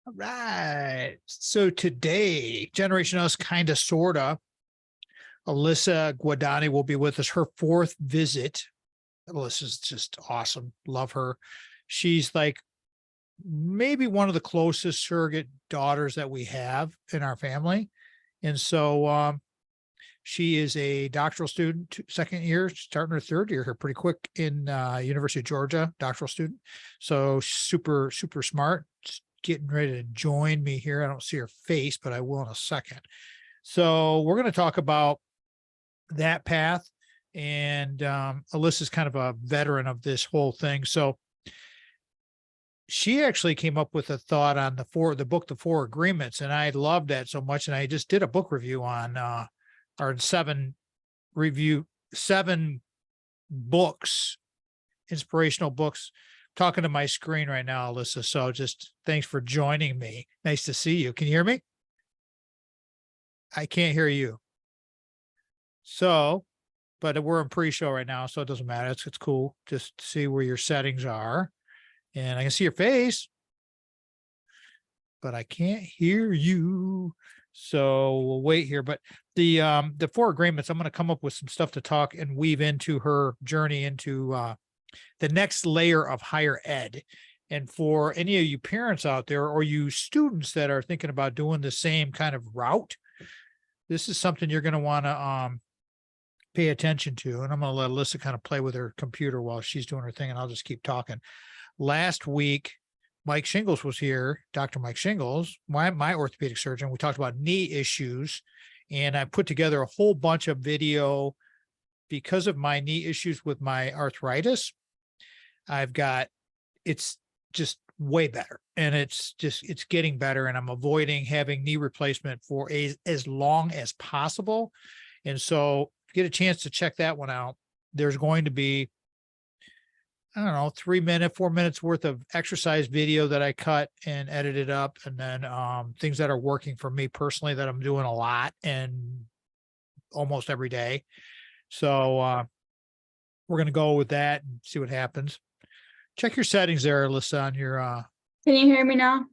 All right. So today, Generation Us, kind of, sort of, Alyssa Guadagni will be with us, her fourth visit. Alyssa's just awesome. Love her. She's like maybe one of the closest surrogate daughters that we have in our family. And so she is a doctoral student, second year, starting her third year here pretty quick in University of Georgia, doctoral student. So super, super smart, getting ready to join me here. I don't see her face, but I will in a second. So we're going to talk about that path. And Alyssa's kind of a veteran of this whole thing. So she actually came up with a thought on the book, The Four Agreements. And I loved that so much. And I just did a book review on our seven books, inspirational books, talking to my screen right now, Alyssa. So just thanks for joining me. Nice to see you. Can you hear me? I can't hear you. So, but we're in pre-show right now, so it doesn't matter. It's cool. Just see where your settings are. And I can see your face, but I can't hear you. So we'll wait here. But the Four Agreements, I'm going to come up with some stuff to talk and weave into her journey into the next layer of higher ed. And for any of you parents out there or you students that are thinking about doing the same kind of route, this is something you're going to want to pay attention to. And I'm going to let Alyssa kind of play with her computer while she's doing her thing, and I'll just keep talking. Last week, Mike Shingles was here, Dr. Mike Shingles, my orthopedic surgeon. We talked about knee issues, and I put together a whole bunch of video because of my knee issues with my arthritis. It's just way better, and it's getting better, and I'm avoiding having knee replacement for as long as possible. And so get a chance to check that one out. There's going to be, I don't know, 4 minutes worth of exercise video that I cut and edited up. And then things that are working for me personally that I'm doing a lot and almost every day. So we're going to go with that and see what happens. Check your settings there, Alyssa, on your. Can you hear me now?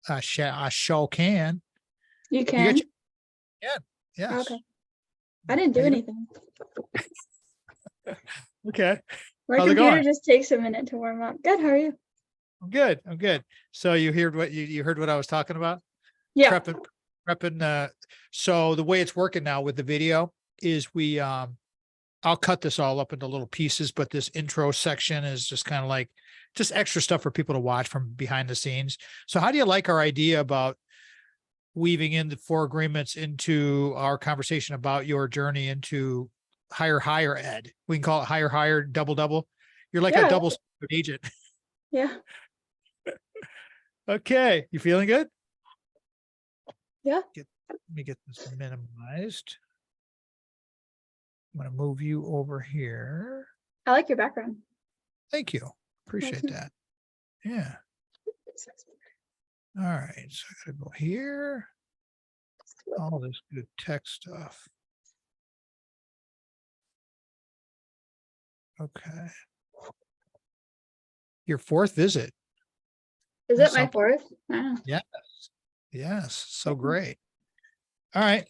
I sure can. You can? Yeah. Yes. Okay. I didn't do anything. Okay. My computer just takes a minute to warm up. Good. How are you? I'm good. So you heard what I was talking about? Yeah. Prepping. So the way it's working now with the video is I'll cut this all up into little pieces, but this intro section is just kind of like just extra stuff for people to watch from behind the scenes. So how do you like our idea about weaving in the Four Agreements into our conversation about your journey into higher ed? We can call it higher, double. You're like a double agent. Yeah. Okay. You feeling good? Yeah. Let me get this minimized. I'm going to move you over here. I like your background. Thank you. Appreciate that. Yeah. All right. So I got to go here. All this good tech stuff. Okay. Your fourth visit. Is it my fourth? Wow. Yes. So great. All right.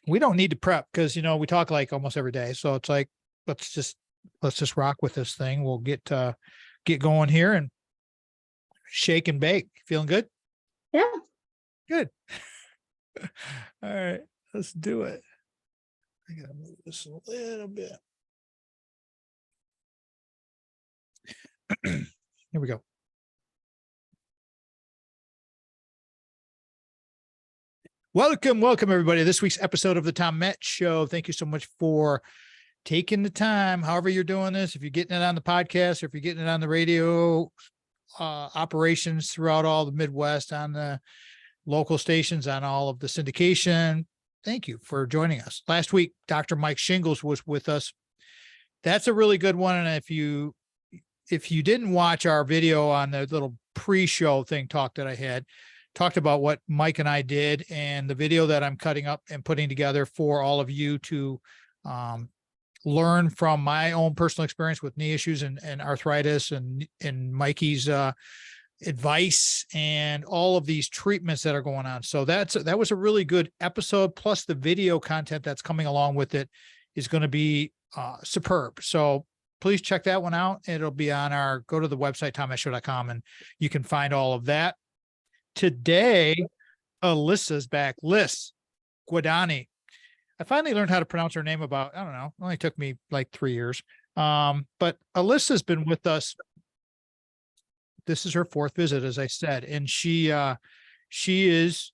We don't need to prep because, we talk like almost every day. So it's like, let's just rock with this thing. We'll get going here and shake and bake. Feeling good? Yeah. Good. All right. Let's do it. I got to move this a little bit. Here we go. Welcome, everybody, to this week's episode of the Tom Metz Show. Thank you so much for taking the time, however you're doing this. If you're getting it on the podcast or if you're getting it on the radio operations throughout all the Midwest, on the local stations, on all of the syndication, thank you for joining us. Last week, Dr. Mike Shingles was with us. That's a really good one. And if you didn't watch our video on the little pre-show thing talk that I had, talked about what Mike and I did, and the video that I'm cutting up and putting together for all of you to learn from my own personal experience with knee issues and arthritis and Mikey's advice and all of these treatments that are going on. So that was a really good episode. Plus the video content that's coming along with it is going to be superb. So please check that one out. It'll be on go to the website, TomMassShow.com, and you can find all of that. Today, Alyssa's back. Alyssa Guadagni. I finally learned how to pronounce her name I don't know, it only took me like 3 years. But Alyssa's been with us. This is her 4th visit, as I said, and she is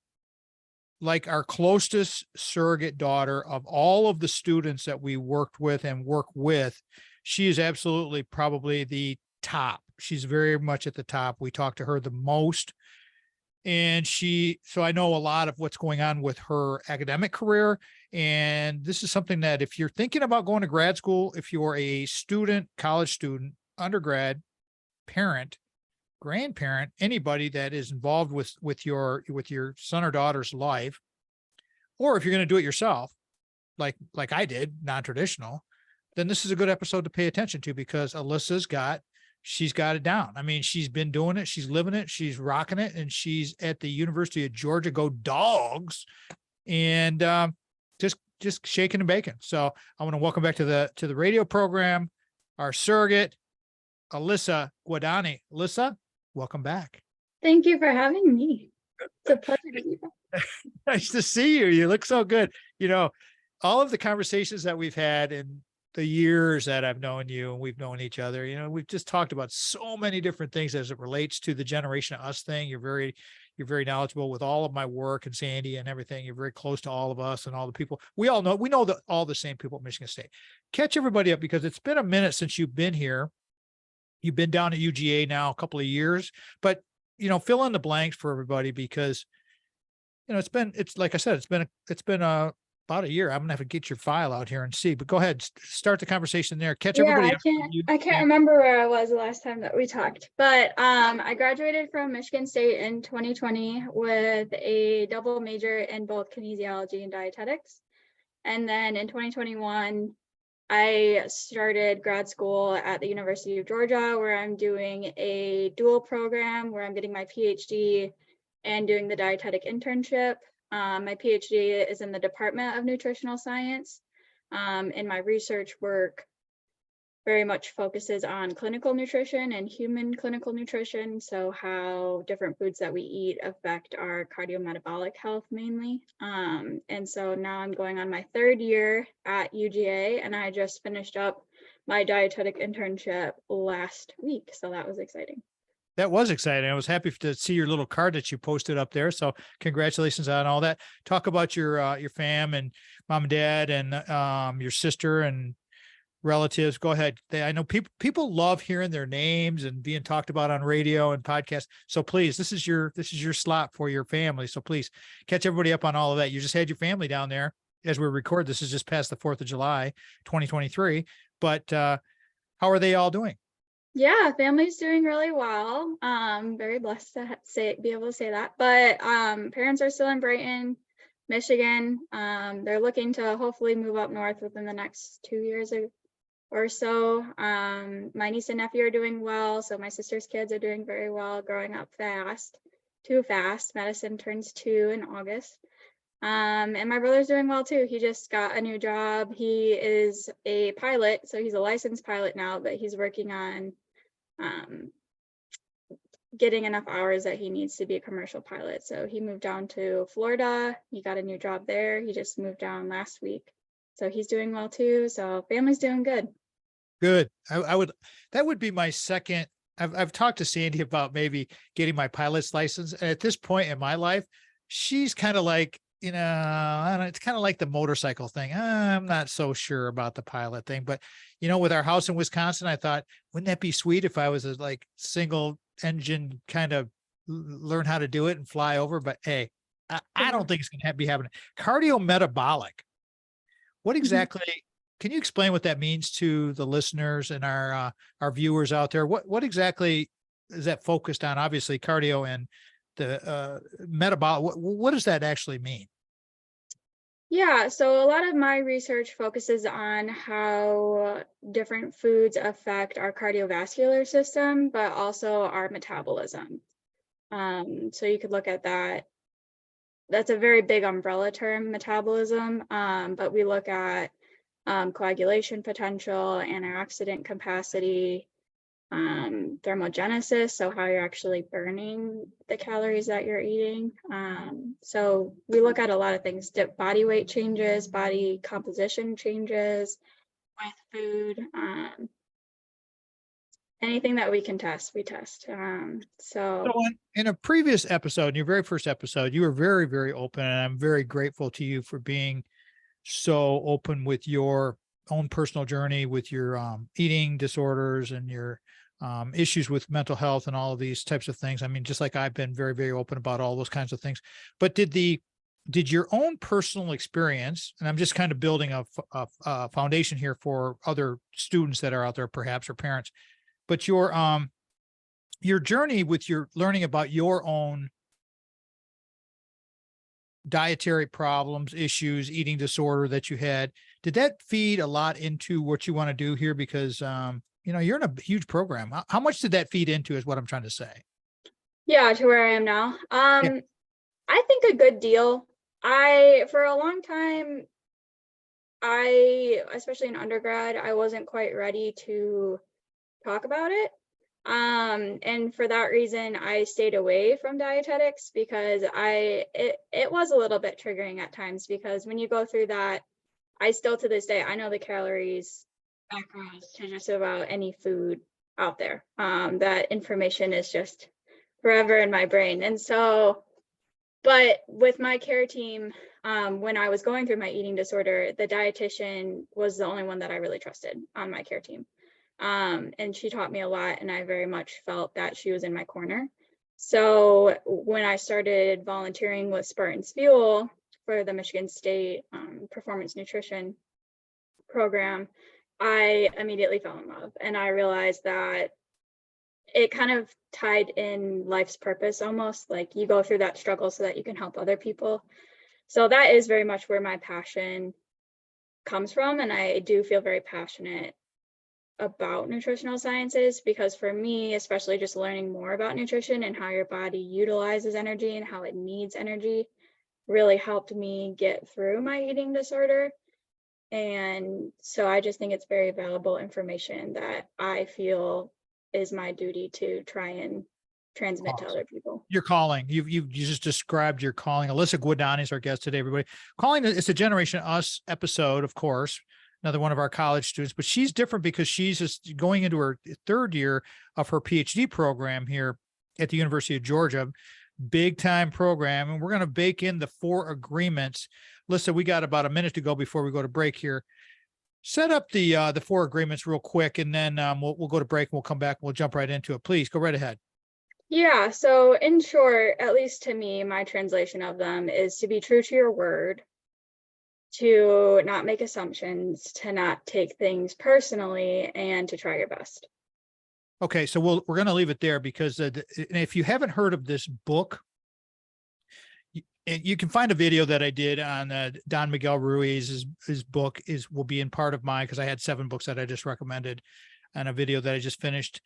like our closest surrogate daughter of all of the students that we worked with and work with. She is absolutely probably the top. She's very much at the top. We talk to her the most. And so I know a lot of what's going on with her academic career. And this is something that if you're thinking about going to grad school, if you're a student, college student, undergrad, parent, grandparent, anybody that is involved with your son or daughter's life, or if you're going to do it yourself, like I did, non-traditional, then this is a good episode to pay attention to, because she's got it down. I mean, she's been doing it. She's living it. She's rocking it. And she's at the University of Georgia. Go Dogs. And just shaking and baking. So I want to welcome back to the radio program, our surrogate, Alyssa Guadagni. Alyssa, welcome back. Thank you for having me. It's a pleasure to be back. Nice to see you. You look so good. All of the conversations that we've had in the years that I've known you and we've known each other, we've just talked about so many different things as it relates to the Generation of Us thing. You're very knowledgeable with all of my work and Sandy and everything. You're very close to all of us and all the people. We know all the same people at Michigan State. Catch everybody up, because it's been a minute since you've been here. You've been down at UGA now a couple of years, but fill in the blanks for everybody, because it's like I said, it's been about a year. I'm gonna have to get your file out here and see, but go ahead, start the conversation there. Catch everybody up. I can't remember where I was the last time that we talked, but I graduated from Michigan State in 2020 with a double major in both kinesiology and dietetics. And then in 2021, I started grad school at the University of Georgia, where I'm doing a dual program where I'm getting my PhD and doing the dietetic internship. My PhD is in the Department of Nutritional Science, and my research work very much focuses on clinical nutrition and human clinical nutrition. So how different foods that we eat affect our cardiometabolic health mainly. And so now I'm going on my 3rd year at UGA, and I just finished up my dietetic internship last week. So that was exciting. That was exciting. I was happy to see your little card that you posted up there. So congratulations on all that. Talk about your fam and mom and dad and your sister and relatives. Go ahead. I know people love hearing their names and being talked about on radio and podcasts. So please, this is your slot for your family. So please catch everybody up on all of that. You just had your family down there as we record. This is just past the 4th of July, 2023. But how are they all doing? Yeah, family's doing really well. Very blessed to be able to say that. But parents are still in Brighton, Michigan. They're looking to hopefully move up north within the next 2 years or so. My niece and nephew are doing well. So my sister's kids are doing very well, growing up too fast. Madison turns 2 in August. And my brother's doing well too. He just got a new job. He is a pilot, so he's a licensed pilot now, but he's working on getting enough hours that he needs to be a commercial pilot. So he moved down to Florida. He got a new job there. He just moved down last week. So he's doing well too. So family's doing good. Good. That would be my second. I've talked to Sandy about maybe getting my pilot's license. And at this point in my life, she's kind of like, I don't know, it's kind of like the motorcycle thing. I'm not so sure about the pilot thing, but with our house in Wisconsin, I thought, wouldn't that be sweet if I was a like single engine kind of learn how to do it and fly over? But hey, I don't think it's going to be happening. Cardiometabolic. What exactly, can you explain what that means to the listeners and our viewers out there? What exactly is that focused on? Obviously cardio and the metabolic, what does that actually mean? Yeah, so a lot of my research focuses on how different foods affect our cardiovascular system, but also our metabolism. So you could look at that. That's a very big umbrella term, metabolism, but we look at coagulation potential, antioxidant capacity, thermogenesis, so how you're actually burning the calories that you're eating. So we look at a lot of things, body weight changes, body composition changes with food, anything that we can test, we test. So in a previous episode, in your very first episode, you were very, very open, and I'm very grateful to you for being so open with your own personal journey, with your eating disorders and your issues with mental health and all of these types of things. I mean, just like I've been very, very open about all those kinds of things. But did your own personal experience, and I'm just kind of building a foundation here for other students that are out there, perhaps, or parents, but your journey with your learning about your own dietary problems, issues, eating disorder that you had, did that feed a lot into what you want to do here? Because, you're in a huge program. How much did that feed into is what I'm trying to say. Yeah, to where I am now. Yeah. I think a good deal. For a long time, especially in undergrad, I wasn't quite ready to talk about it. And for that reason, I stayed away from dietetics because it was a little bit triggering at times, because when you go through that, I still to this day, I know the calories, macros to just about any food out there. That information is just forever in my brain. And so, but with my care team, when I was going through my eating disorder, the dietitian was the only one that I really trusted on my care team. And she taught me a lot, and I very much felt that she was in my corner. So when I started volunteering with Spartan's Fuel for the Michigan State Performance Nutrition program, I immediately fell in love, and I realized that it kind of tied in life's purpose, almost like you go through that struggle so that you can help other people. So that is very much where my passion comes from, and I do feel very passionate about nutritional sciences, because for me, especially just learning more about nutrition and how your body utilizes energy and how it needs energy really helped me get through my eating disorder. And so I just think it's very valuable information that I feel is my duty to try and transmit to other people. Your calling. You just described your calling. Alyssa Guadagni is our guest today, everybody. Calling, it's a Generation Us episode, of course, another one of our college students, but she's different because she's just going into her third year of her PhD program here at the University of Georgia. Big time program. And we're going to bake in the 4 agreements. Alyssa, we got about a minute to go before we go to break here. Set up the 4 agreements real quick, and then we'll go to break, and we'll come back and we'll jump right into it. Please go right ahead. Yeah, so in short, at least to me, my translation of them is to be true to your word, to not make assumptions, to not take things personally, and to try your best. Okay, so we're going to leave it there, because if you haven't heard of this book, you can find a video that I did on Don Miguel Ruiz's his book will be in part of mine, because I had 7 books that I just recommended, and a video that I just finished.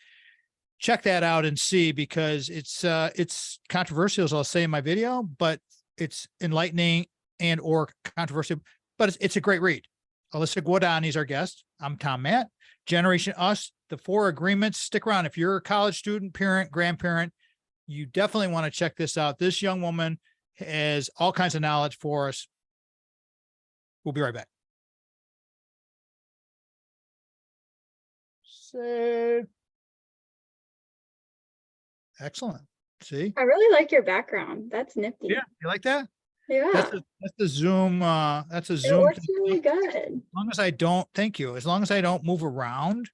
Check that out and see, because it's controversial, as I'll say in my video, but it's enlightening and or controversial, but it's a great read. Alyssa Guadagni is our guest. I'm Tom Matt. Generation Us, the 4 agreements. Stick around. If you're a college student, parent, grandparent, you definitely want to check this out. This young woman has all kinds of knowledge for us. We'll be right back. Save. Excellent. See? I really like your background. That's nifty. Yeah, you like that? Yeah. That's the Zoom. That's a It Zoom. works really good. As long as I don't, thank you. As long as I don't move around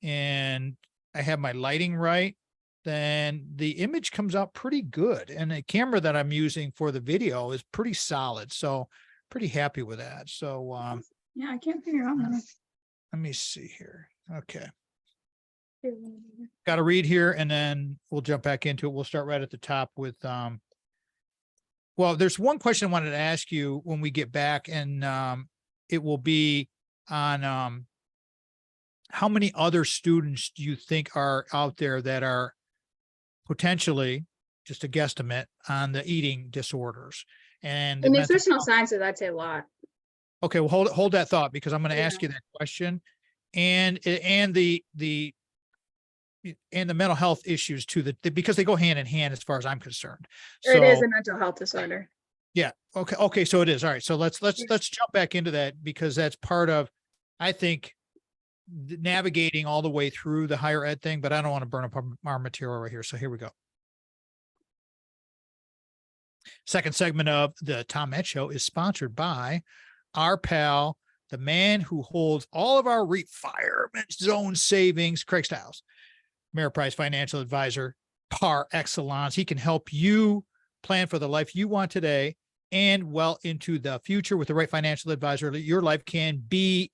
and I have my lighting right, then the image comes out pretty good. And the camera that I'm using for the video is pretty solid. So pretty happy with that. So yeah, I can't figure out that. Let me see here. Okay. Got to read here, and then we'll jump back into it. We'll start right at the top with well, there's one question I wanted to ask you when we get back, and it will be on how many other students do you think are out there that are potentially just a guesstimate on the eating disorders and the In mental. nutritional sciences, I'd say a lot. Okay, well, hold that thought because I'm going to Yeah. ask you that question, and the mental health issues too, because they go hand in hand as far as I'm concerned. It is So a mental health disorder. yeah, okay, so it is. All right, so let's jump back into that because that's part of, I think, navigating all the way through the higher ed thing, but I don't want to burn up our material right here. So here we go. Second segment of the Tom Met Show is sponsored by our pal, the man who holds all of our retirement zone savings, Craig Stiles, Ameriprise financial advisor par excellence. He can help you plan for the life you want today and well into the future with the right financial advisor. Your life can be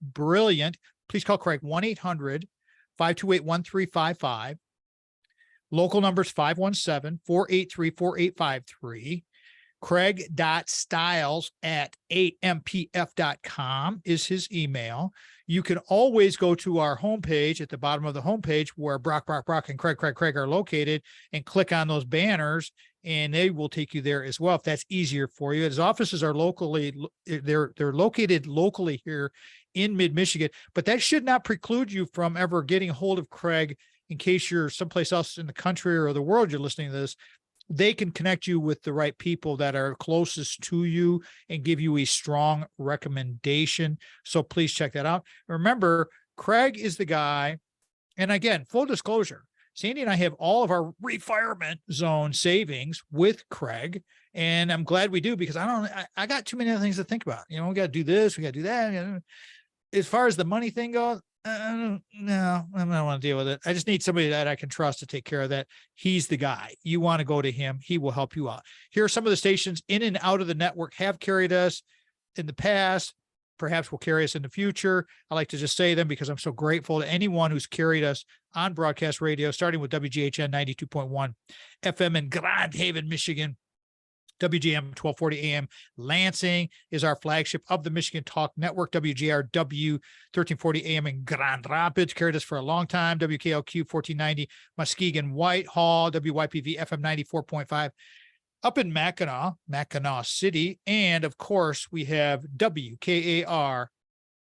brilliant. Please call Craig 1-800-528-1355. Local numbers 517-483-4853. Craig.stiles@ampf.com is his email. You can always go to our homepage at the bottom of the homepage where Brock, and Craig are located and click on those banners and they will take you there as well if that's easier for you. His offices are they're located locally here in mid-Michigan, but that should not preclude you from ever getting a hold of Craig in case you're someplace else in the country or the world you're listening to this. They can connect you with the right people that are closest to you and give you a strong recommendation. So please check that out. Remember, Craig is the guy. And again, full disclosure, Sandy and I have all of our retirement zone savings with Craig. And I'm glad we do because I got too many other things to think about. We got to do this, we got to do that. As far as the money thing goes, no, I don't want to deal with it. I just need somebody that I can trust to take care of that. He's the guy. You want to go to him. He will help you out. Here are some of the stations in and out of the network have carried us in the past, perhaps will carry us in the future. I like to just say them because I'm so grateful to anyone who's carried us on broadcast radio, starting with WGHN 92.1 FM in Grand Haven, Michigan. WGM 1240 AM Lansing is our flagship of the Michigan Talk Network. WGRW 1340 AM in Grand Rapids carried us for a long time. WKLQ 1490 Muskegon Whitehall. WYPV FM 94.5 up in Mackinac City. And of course, we have WKAR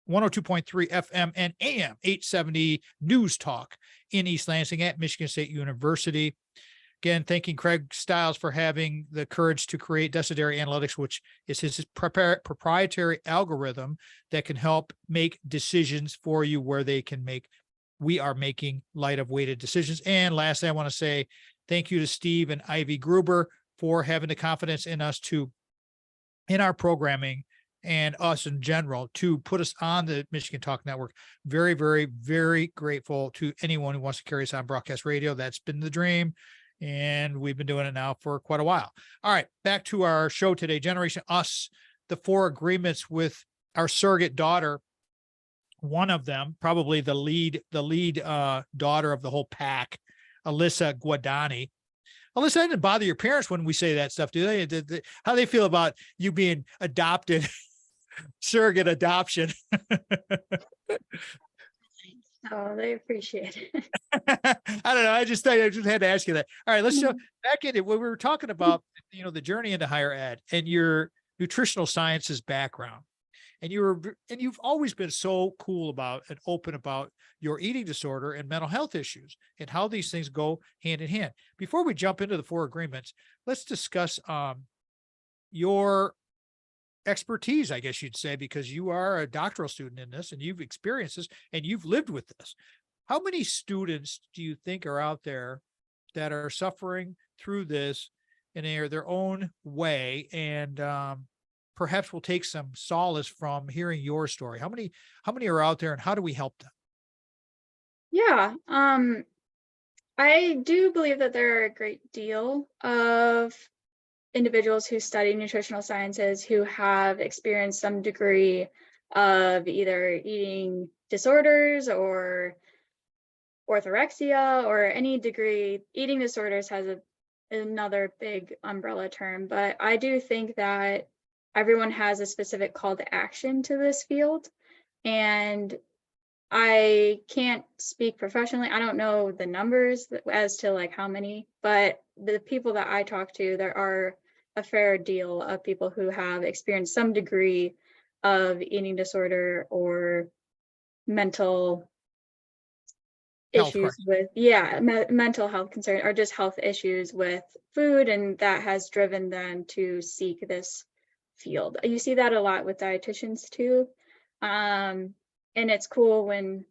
102.3 FM and AM 870 News Talk in East Lansing at Michigan State University. Again, thanking Craig Stiles for having the courage to create Decideri Analytics, which is his proprietary algorithm that can help make decisions for you where we are making light of weighted decisions. And lastly, I want to say thank you to Steve and Ivy Gruber for having the confidence in us in our programming and us in general to put us on the Michigan Talk Network. Very, very, very grateful to anyone who wants to carry us on broadcast radio. That's been the dream. And we've been doing it now for quite a while. All right, back to our show today. Generation Us, the 4 agreements with our surrogate daughter. One of them, probably the lead daughter of the whole pack, Alyssa Guadagni. Alyssa, I didn't bother your parents when we say that stuff, do they? How do they feel about you being adopted, surrogate adoption? Oh, they appreciate it. I don't know. I just had to ask you that. All right, let's jump back into when we were talking about, the journey into higher ed and your nutritional sciences background. And you've always been so cool about and open about your eating disorder and mental health issues and how these things go hand in hand. Before we jump into the 4 agreements, let's discuss your expertise, I guess you'd say, because you are a doctoral student in this and you've experienced this and you've lived with this. How many students do you think are out there that are suffering through this in their own way and perhaps will take some solace from hearing your story? How many are out there and how do we help them? Yeah, I do believe that there are a great deal of individuals who study nutritional sciences who have experienced some degree of either eating disorders or orthorexia or any degree. Eating disorders has another big umbrella term, but I do think that everyone has a specific call to action to this field. And I can't speak professionally. I don't know the numbers as to like how many, but the people that I talk to, there are a fair deal of people who have experienced some degree of eating disorder or mental Health issues crisis. with, yeah, mental health concern or just health issues with food, and that has driven them to seek this field. You see that a lot with dietitians too. And it's cool when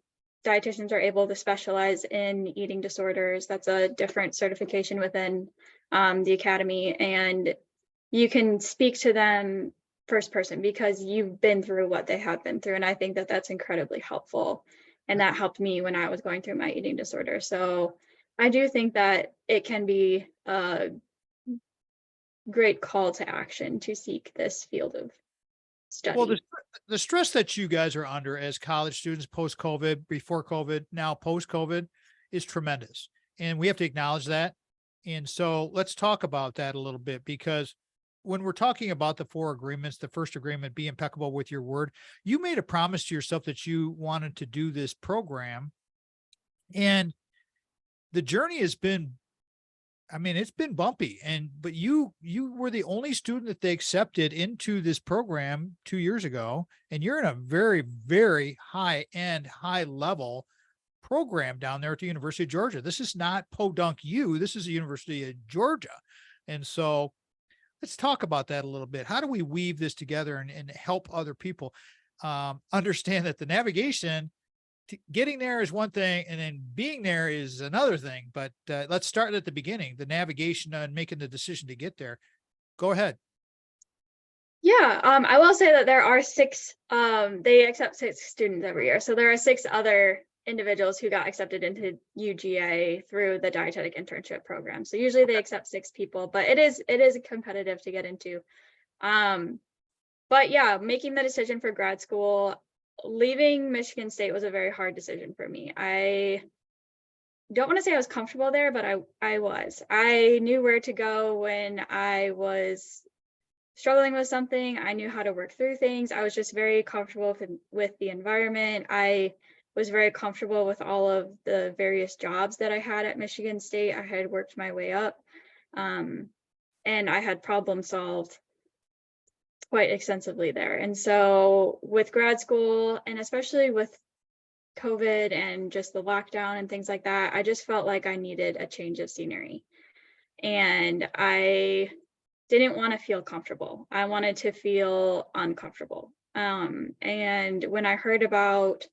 dietitians are able to specialize in eating disorders. That's a different certification within the academy, and you can speak to them first person because you've been through what they have been through, and I think that that's incredibly helpful, and that helped me when I was going through my eating disorder. So I do think that it can be a great call to action to seek this field of Well, study. the stress that you guys are under as college students, post COVID, before COVID, now post COVID, is tremendous, and we have to acknowledge that. And so let's talk about that a little bit, because when we're talking about the four agreements, the first agreement, be impeccable with your word. You made a promise to yourself that you wanted to do this program, and the journey has been, I mean, it's been bumpy, but you were the only student that they accepted into this program 2 years ago, and you're in a very, very high end, high level program down there at the University of Georgia. This is not Podunk U. This is the University of Georgia. And so let's talk about that a little bit. How do we weave this together and help other people understand that the navigation, getting there is one thing, and then being there is another thing. But let's start at the beginning, the navigation and making the decision to get there. Go ahead. Yeah, I will say that there are six, they accept six students every year. So there are six other individuals who got accepted into UGA through the dietetic internship program. So usually they accept six people, but it is competitive to get into. But yeah, making the decision for grad school, leaving Michigan State was a very hard decision for me. I don't want to say I was comfortable there, but I was. I knew where to go when I was struggling with something. I knew how to work through things. I was just very comfortable with the environment. I was very comfortable with all of the various jobs that I had at Michigan State. I had worked my way up, and I had problem solved quite extensively there. And so with grad school, and especially with COVID and just the lockdown and things like that, I just felt like I needed a change of scenery. And I didn't want to feel comfortable. I wanted to feel uncomfortable. And when I heard about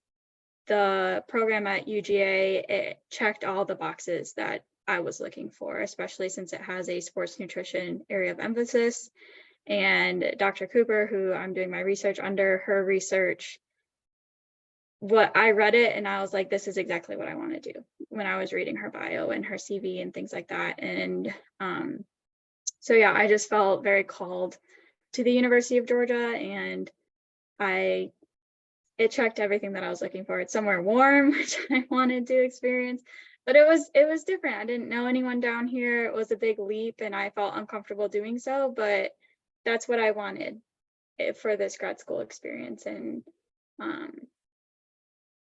the program at UGA, it checked all the boxes that I was looking for, especially since it has a sports nutrition area of emphasis. And Dr. Cooper, who I'm doing my research under, her research, what I read it and I was like, this is exactly what I want to do when I was reading her bio and her CV and things like that. And so yeah, I just felt very called to the University of Georgia, and it checked everything that I was looking for. It's somewhere warm, which I wanted to experience, but it was different. I didn't know anyone down here. It was a big leap and I felt uncomfortable doing so, but that's what I wanted for this grad school experience. And um,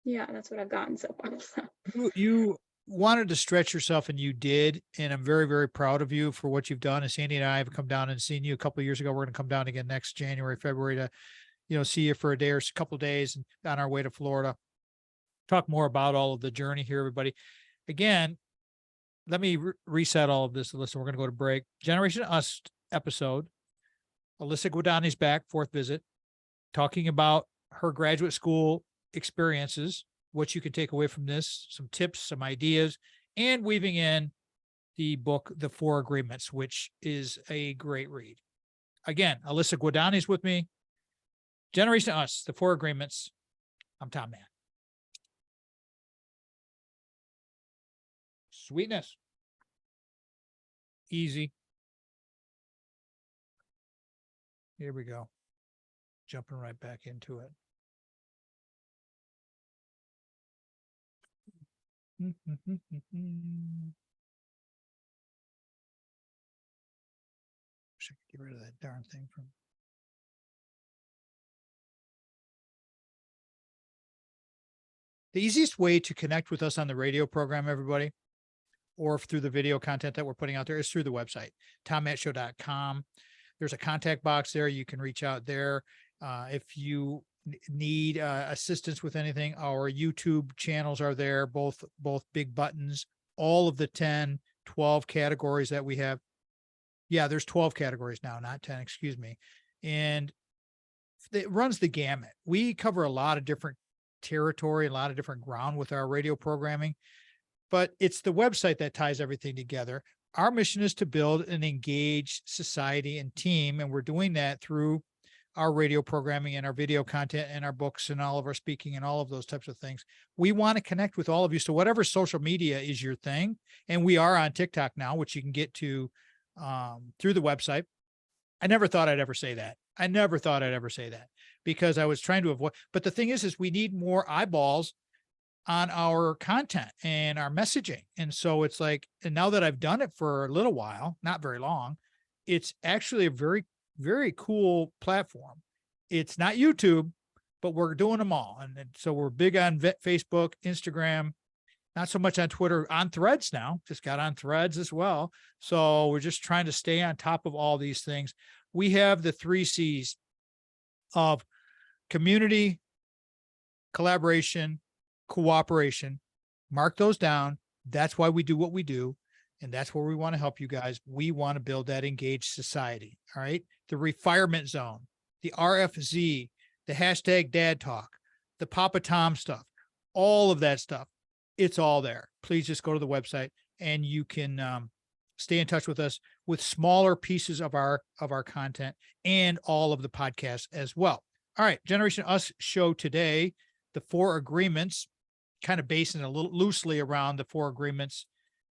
yeah, that's what I've gotten so far. So. You wanted to stretch yourself, and you did. And I'm very, very proud of you for what you've done. And Sandy and I have come down and seen you a couple of years ago. We're going to come down again next January, February to, see you for a day or a couple of days and on our way to Florida. Talk more about all of the journey here, everybody. Again, let me reset all of this. Listen, we're going to go to break. Generation Us episode. Alyssa Guadagni's back, fourth visit, talking about her graduate school experiences, what you can take away from this, some tips, some ideas, and weaving in the book, The Four Agreements, which is a great read. Again, Alyssa Guadagni's with me. Generation Us, The Four Agreements. I'm Tom Mann. Sweetness. Easy. Here we go. Jumping right back into it. Should get rid of that darn thing from The easiest way to connect with us on the radio program, everybody, or through the video content that we're putting out there, is through the website, tommattshow.com. There's a contact box there. You can reach out there. If you need assistance with anything, our YouTube channels are there, both big buttons, all of the 10, 12 categories that we have. Yeah, there's 12 categories now, not 10, excuse me. And it runs the gamut. We cover a lot of different territory, a lot of different ground with our radio programming, but it's the website that ties everything together. Our mission is to build an engaged society and team, and we're doing that through our radio programming and our video content and our books and all of our speaking and all of those types of things. We want to connect with all of you. So whatever social media is your thing, and we are on TikTok now, which you can get to through the website. I never thought I'd ever say that. I never thought I'd ever say that because I was trying to avoid, but the thing is we need more eyeballs on our content and our messaging. And so it's like, and now that I've done it for a little while, not very long, it's actually a very, very cool platform. It's not YouTube, but we're doing them all. And so we're big on Facebook, Instagram, not so much on Twitter, on Threads now, just got on Threads as well. So we're just trying to stay on top of all these things. We have the 3 C's of community, collaboration, cooperation. Mark those down. That's why we do what we do. And that's where we want to help you guys. We want to build that engaged society. All right. The refirement zone, the RFZ, the hashtag dad talk, the Papa Tom stuff, all of that stuff. It's all there. Please just go to the website and you can stay in touch with us with smaller pieces of our content and all of the podcasts as well. All right. Generation Us show today, the 4 agreements, kind of basing a little loosely around the 4 agreements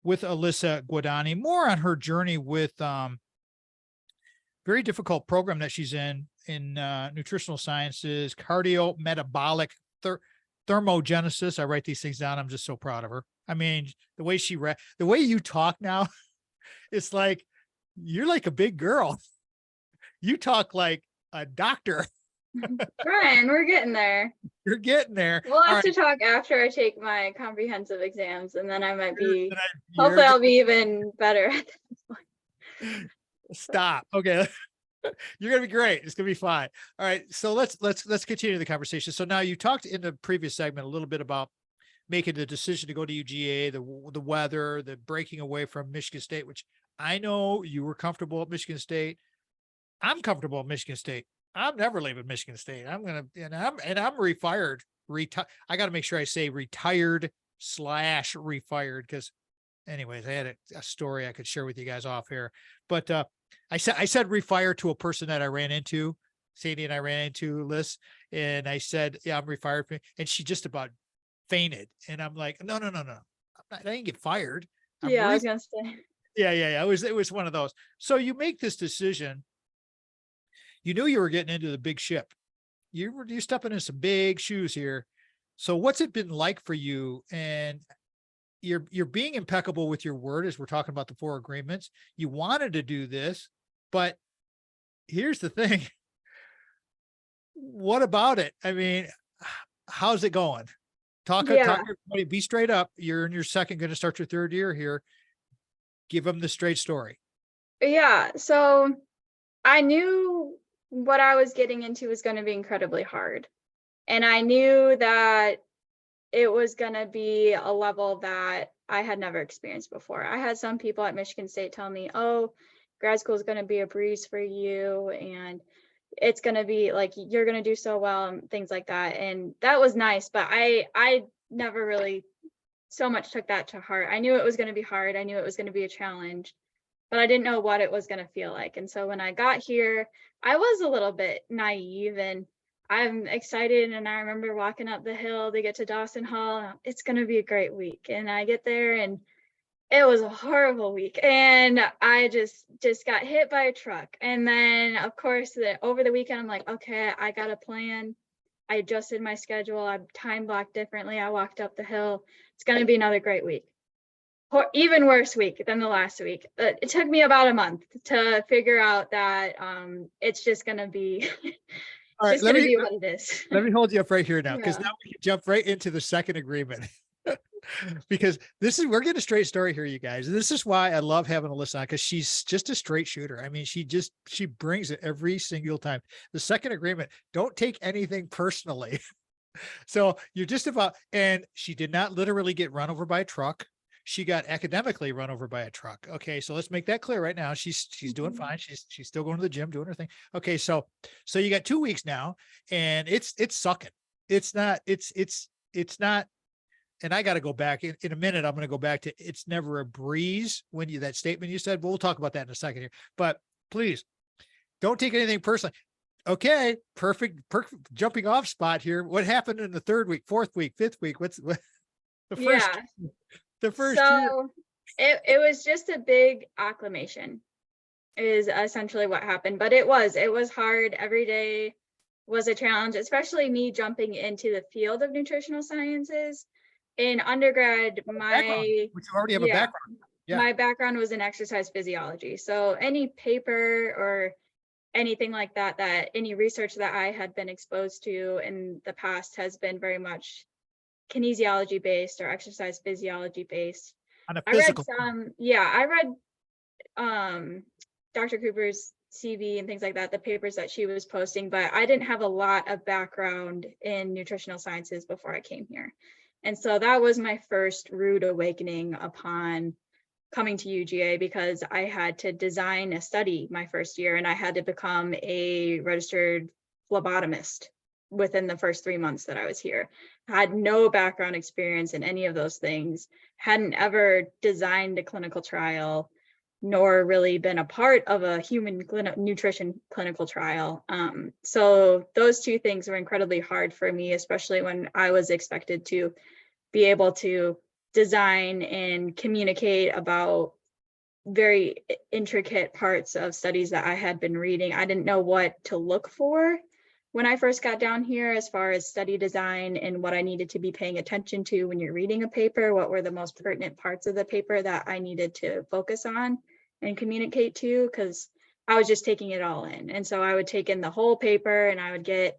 with Alyssa Guadagni, more on her journey with very difficult program that she's in nutritional sciences, cardiometabolic thermogenesis. I write these things down. I'm just so proud of her. I mean, the way the way you talk now, it's like, you're like a big girl. You talk like a doctor. Brian, we're getting there. You're getting there. We'll have All to right. talk after I take my comprehensive exams, and then I might be, You're hopefully I'll be even better at this point. Stop. Okay. You're going to be great. It's going to be fine. All right. So let's continue the conversation. So now you talked in the previous segment a little bit about making the decision to go to UGA, the weather, the breaking away from Michigan State, which I know you were comfortable at Michigan State. I'm comfortable at Michigan State. I'm never leaving Michigan State. I'm refired. I got to make sure I say retired / refired, because anyways, I had a story I could share with you guys off here, but I said refire to a person that I ran into, Sadie and I ran into, Liz, and I said, yeah, I'm refired. And she just about fainted. And I'm like, no. I didn't get fired. Yeah, I was gonna say. Yeah. It was one of those. So you make this decision. You knew you were getting into the big ship. You're stepping in some big shoes here. So what's it been like for you? And you're being impeccable with your word, as we're talking about the 4 agreements. You wanted to do this, but here's the thing. What about it? I mean, how's it going? Talk to everybody, be straight up. You're in your second, going to start your 3rd year here. Give them the straight story. Yeah. So I knew what I was getting into was going to be incredibly hard. And I knew that it was going to be a level that I had never experienced before. I had some people at Michigan State tell me, oh, grad school is going to be a breeze for you, and it's going to be like, you're going to do so well, and things like that. And that was nice, but I never really so much took that to heart. I knew it was going to be hard. I knew it was going to be a challenge, but I didn't know what it was going to feel like. And so when I got here, I was a little bit naive, and I'm excited. And I remember walking up the hill to get to Dawson Hall. It's going to be a great week. And I get there, and it was a horrible week. And I just got hit by a truck. And then, of course, over the weekend, I'm like, okay, I got a plan. I adjusted my schedule. I time blocked differently. I walked up the hill. It's going to be another great week. Or even worse week than the last week. It took me about a month to figure out that it's just going to be, All right, just gonna be what it is. let me hold you up right here now, because Yeah. now we can jump right into the second agreement. Because we're getting a straight story here, you guys. This is why I love having Alyssa on, because she's just a straight shooter. I mean, she brings it every single time. The second agreement, don't take anything personally. So you're just about, and she did not literally get run over by a truck. She got academically run over by a truck. Okay, so let's make that clear right now. She's doing Mhm. fine. She's still going to the gym, doing her thing. Okay, so you got 2 weeks now, and it's sucking. It's not. And I got to go back in a minute. I'm going to go back to it's never a breeze when you that statement you said. But we'll talk about that in a second here. But please don't take anything personally. Okay, perfect jumping off spot here. What happened in the third week, fourth week, fifth week? What the first Yeah. the first year? So it was just a big acclimation is essentially what happened. But it was hard. Every day was a challenge, especially me jumping into the field of nutritional sciences. In undergrad, Background, which you already have a yeah, background. Yeah. my background was in exercise physiology. So any paper or anything like that, any research that I had been exposed to in the past has been very much kinesiology based or exercise physiology based. On a I read physical. I read Dr. Cooper's CV and things like that, the papers that she was posting, but I didn't have a lot of background in nutritional sciences before I came here. And so that was my first rude awakening upon coming to UGA, because I had to design a study my first year and I had to become a registered phlebotomist within the first 3 months that I was here. I had no background experience in any of those things, hadn't ever designed a clinical trial, nor really been a part of a human nutrition clinical trial. So those two things were incredibly hard for me, especially when I was expected to be able to design and communicate about very intricate parts of studies that I had been reading. I didn't know what to look for when I first got down here as far as study design and what I needed to be paying attention to when you're reading a paper, what were the most pertinent parts of the paper that I needed to focus on and communicate to, because I was just taking it all in. And so I would take in the whole paper and I would get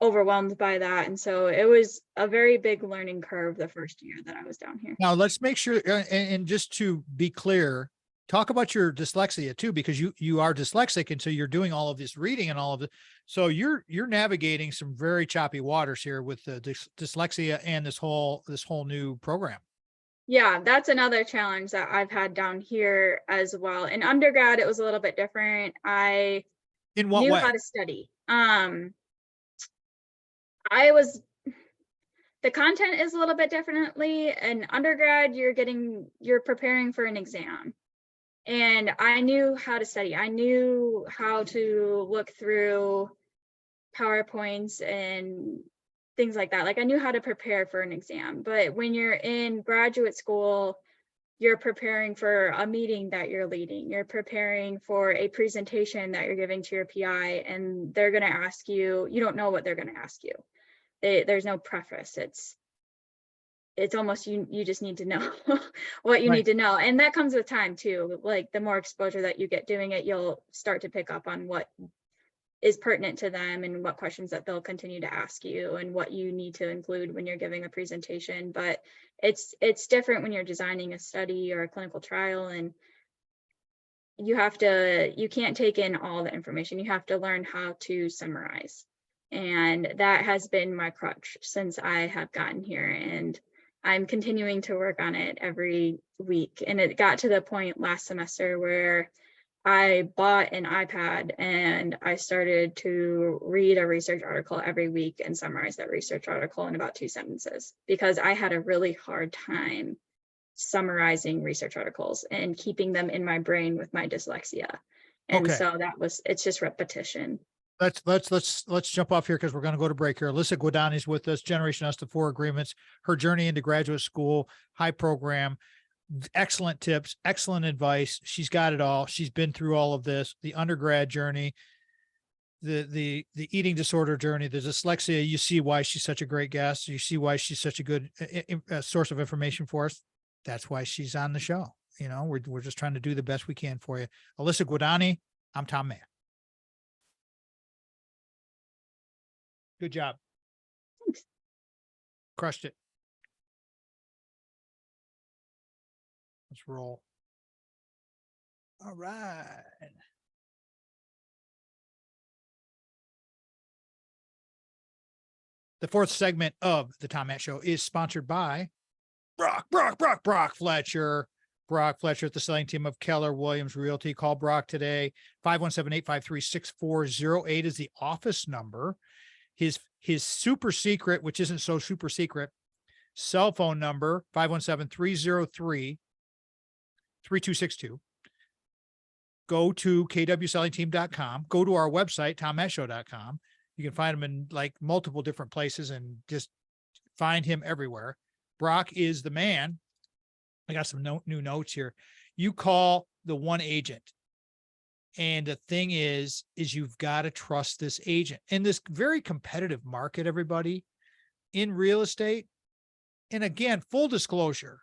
overwhelmed by that. And so it was a very big learning curve the first year that I was down here. Now let's make sure, and just to be clear, talk about your dyslexia too, because you are dyslexic, and so you're doing all of this reading and all of it. So you're navigating some very choppy waters here with the dyslexia and this whole new program. Yeah, that's another challenge that I've had down here as well. In undergrad, it was a little bit different. I In what knew way? how to study. I was the content is a little bit differently. In undergrad, you're preparing for an exam. And I knew how to study. I knew how to look through PowerPoints and things like that. Like I knew how to prepare for an exam. But when you're in graduate school, you're preparing for a meeting that you're leading. You're preparing for a presentation that you're giving to your PI, and they're going to ask you, you don't know what they're going to ask you. There's no preface. It's almost you just need to know what you need to know. And that comes with time too. Like the more exposure that you get doing it, you'll start to pick up on what is pertinent to them and what questions that they'll continue to ask you and what you need to include when you're giving a presentation. But it's different when you're designing a study or a clinical trial, and you can't take in all the information. You have to learn how to summarize. And that has been my crutch since I have gotten here. And I'm continuing to work on it every week. And it got to the point last semester where I bought an iPad and I started to read a research article every week and summarize that research article in about 2 sentences, because I had a really hard time summarizing research articles and keeping them in my brain with my dyslexia. And Okay. so it's just repetition. Let's jump off here, because we're going to go to break here. Alyssa Guadagni is with us, Generation Us, the 4 agreements, her journey into graduate school, high program, excellent tips, excellent advice. She's got it all. She's been through all of this, the undergrad journey, the eating disorder journey, the dyslexia. You see why she's such a great guest. You see why she's such a good source of information for us. That's why she's on the show. You know, we're just trying to do the best we can for you. Alyssa Guadagni, I'm Tom Mann. Good job. Thanks. Crushed it. Let's roll. All right. The fourth segment of the Tom Matt Show is sponsored by Brock Fletcher. Brock Fletcher at the selling team of Keller Williams Realty. Call Brock today. 517-853-6408 is the office number. His super secret, which isn't so super secret, cell phone number, 517-303-3262. Go to kwsellingteam.com. Go to our website, tommattshow.com. You can find him in like multiple different places and just find him everywhere. Brock is the man. I got some new notes here. You call the one agent. And the thing is you've got to trust this agent in this very competitive market, everybody, in real estate. And again, full disclosure,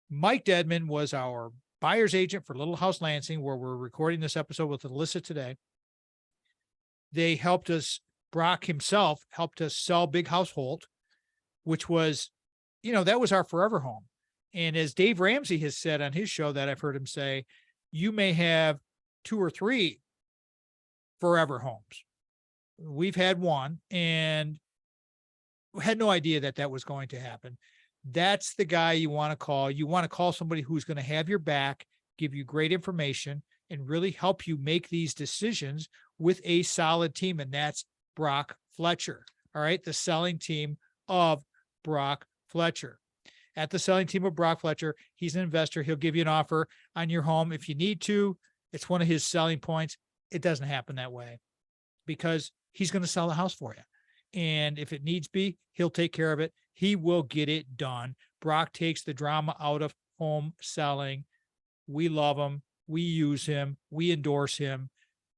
Mike Dedman was our buyer's agent for Little House Lansing, where we're recording this episode with Alyssa today. They helped us, Brock himself helped us sell Big Household, which was, that was our forever home. And as Dave Ramsey has said on his show that I've heard him say, you may have 2 or 3 forever homes. We've had one and had no idea that was going to happen. That's the guy you want to call. You want to call somebody who's going to have your back, give you great information, and really help you make these decisions with a solid team. And that's Brock Fletcher. All right. The selling team of Brock Fletcher. At the selling team of Brock Fletcher, he's an investor. He'll give you an offer on your home if you need to. It's one of his selling points. It doesn't happen that way because he's going to sell the house for you. And if it needs be, he'll take care of it. He will get it done. Brock takes the drama out of home selling. We love him. We use him. We endorse him.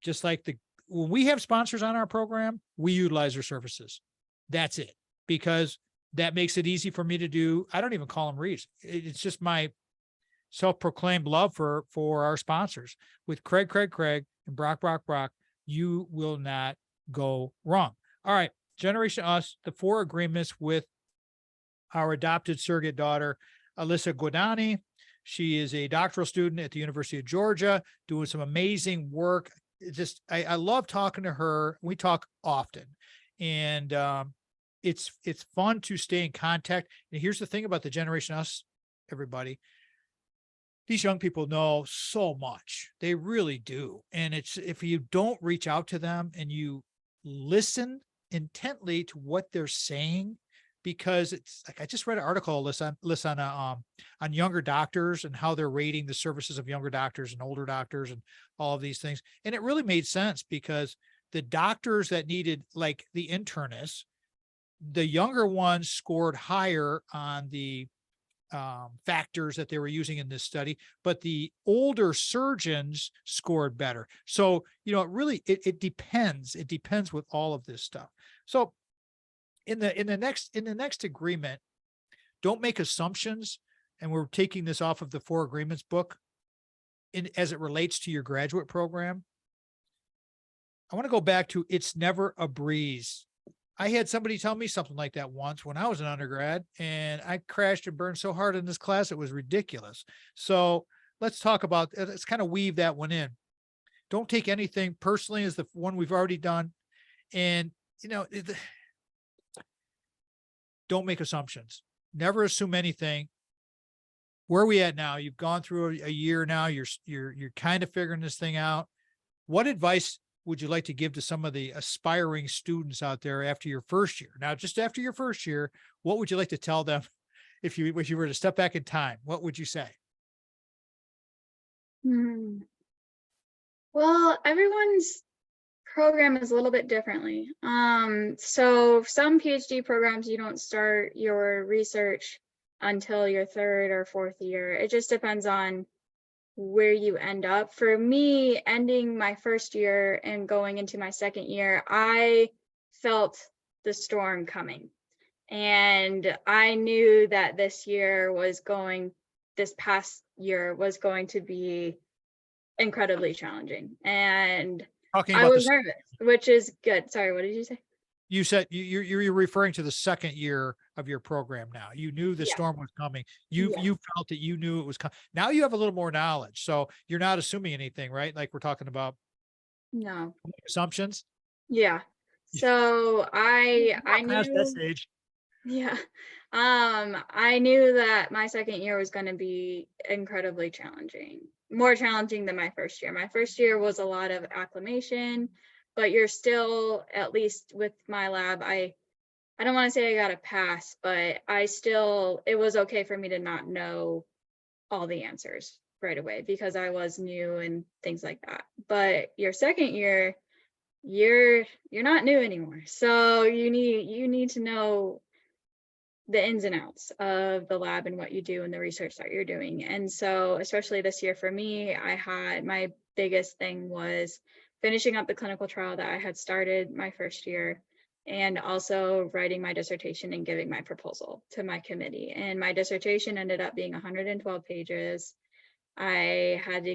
Just like when we have sponsors on our program, we utilize their services. That's it. Because that makes it easy for me to do. I don't even call them reads. It's just my self-proclaimed love for our sponsors. With Craig, and Brock, you will not go wrong. All right. Generation Us, the 4 agreements with our adopted surrogate daughter, Alyssa Guadagni. She is a doctoral student at the University of Georgia, doing some amazing work. I love talking to her. We talk often, and it's fun to stay in contact. And here's the thing about the Generation Us, everybody. These young people know so much. They really do. And if you don't reach out to them and you listen intently to what they're saying, because it's like I just read an article on younger doctors and how they're rating the services of younger doctors and older doctors and all of these things. And it really made sense because the doctors that needed, like the internists, the younger ones scored higher on the factors that they were using in this study, but the older surgeons scored better. So, it depends. It depends with all of this stuff. So in the next agreement, don't make assumptions. And we're taking this off of the 4 Agreements book as it relates to your graduate program. I want to go back to it's never a breeze. I had somebody tell me something like that once when I was an undergrad, and I crashed and burned so hard in this class, it was ridiculous. So let's kind of weave that one in. Don't take anything personally as the one we've already done. And, don't make assumptions. Never assume anything. Where are we at now? You've gone through a year now. You're kind of figuring this thing out. What advice would you like to give to some of the aspiring students out there after your first year? Now, just after your first year, what would you like to tell them if you were to step back in time? What would you say? Well, everyone's program is a little bit differently. So some PhD programs, you don't start your research until your 3rd or 4th year. It just depends on where you end up. For me, ending my first year and going into my 2nd year, I felt the storm coming. And I knew that this past year was going to be incredibly challenging. And I was nervous, which is good. Sorry, what did you say? You said you're referring to the second year of your program now. You knew the Yeah. storm was coming. Yeah. You felt that you knew it was coming. Now you have a little more knowledge. So you're not assuming anything, right? Like we're talking about No. assumptions. Yeah. So I Past that knew, stage. yeah. I knew that my second year was going to be incredibly challenging, more challenging than my first year. My first year was a lot of acclimation, but you're still, at least with my lab, I don't want to say I got a pass, but it was okay for me to not know all the answers right away because I was new and things like that. But your second year, you're not new anymore. So you need to know the ins and outs of the lab and what you do and the research that you're doing. And so, especially this year for me, I had my biggest thing was finishing up the clinical trial that I had started my first year, and also writing my dissertation and giving my proposal to my committee. And my dissertation ended up being 112 pages. I had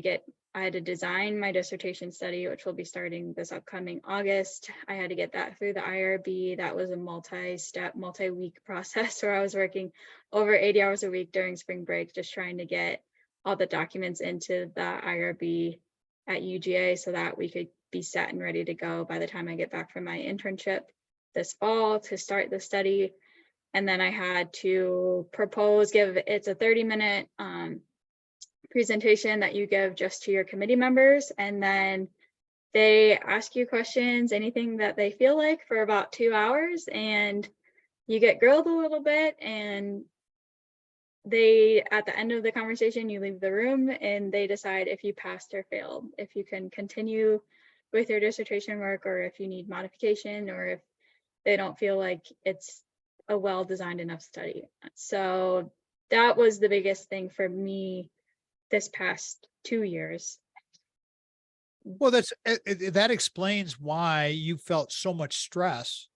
to design my dissertation study, which will be starting this upcoming August. I had to get that through the IRB. That was a multi-step, multi-week process where I was working over 80 hours a week during spring break, just trying to get all the documents into the IRB at UGA so that we could be set and ready to go by the time I get back from my internship this fall to start the study. And then I had to it's a 30-minute presentation that you give just to your committee members, and then they ask you questions, anything that they feel like, for about 2 hours, and you get grilled a little bit, and at the end of the conversation, you leave the room and they decide if you passed or failed, if you can continue with your dissertation work, or if you need modification, or if they don't feel like it's a well-designed enough study. So that was the biggest thing for me this past 2 years. Well, that explains why you felt so much stress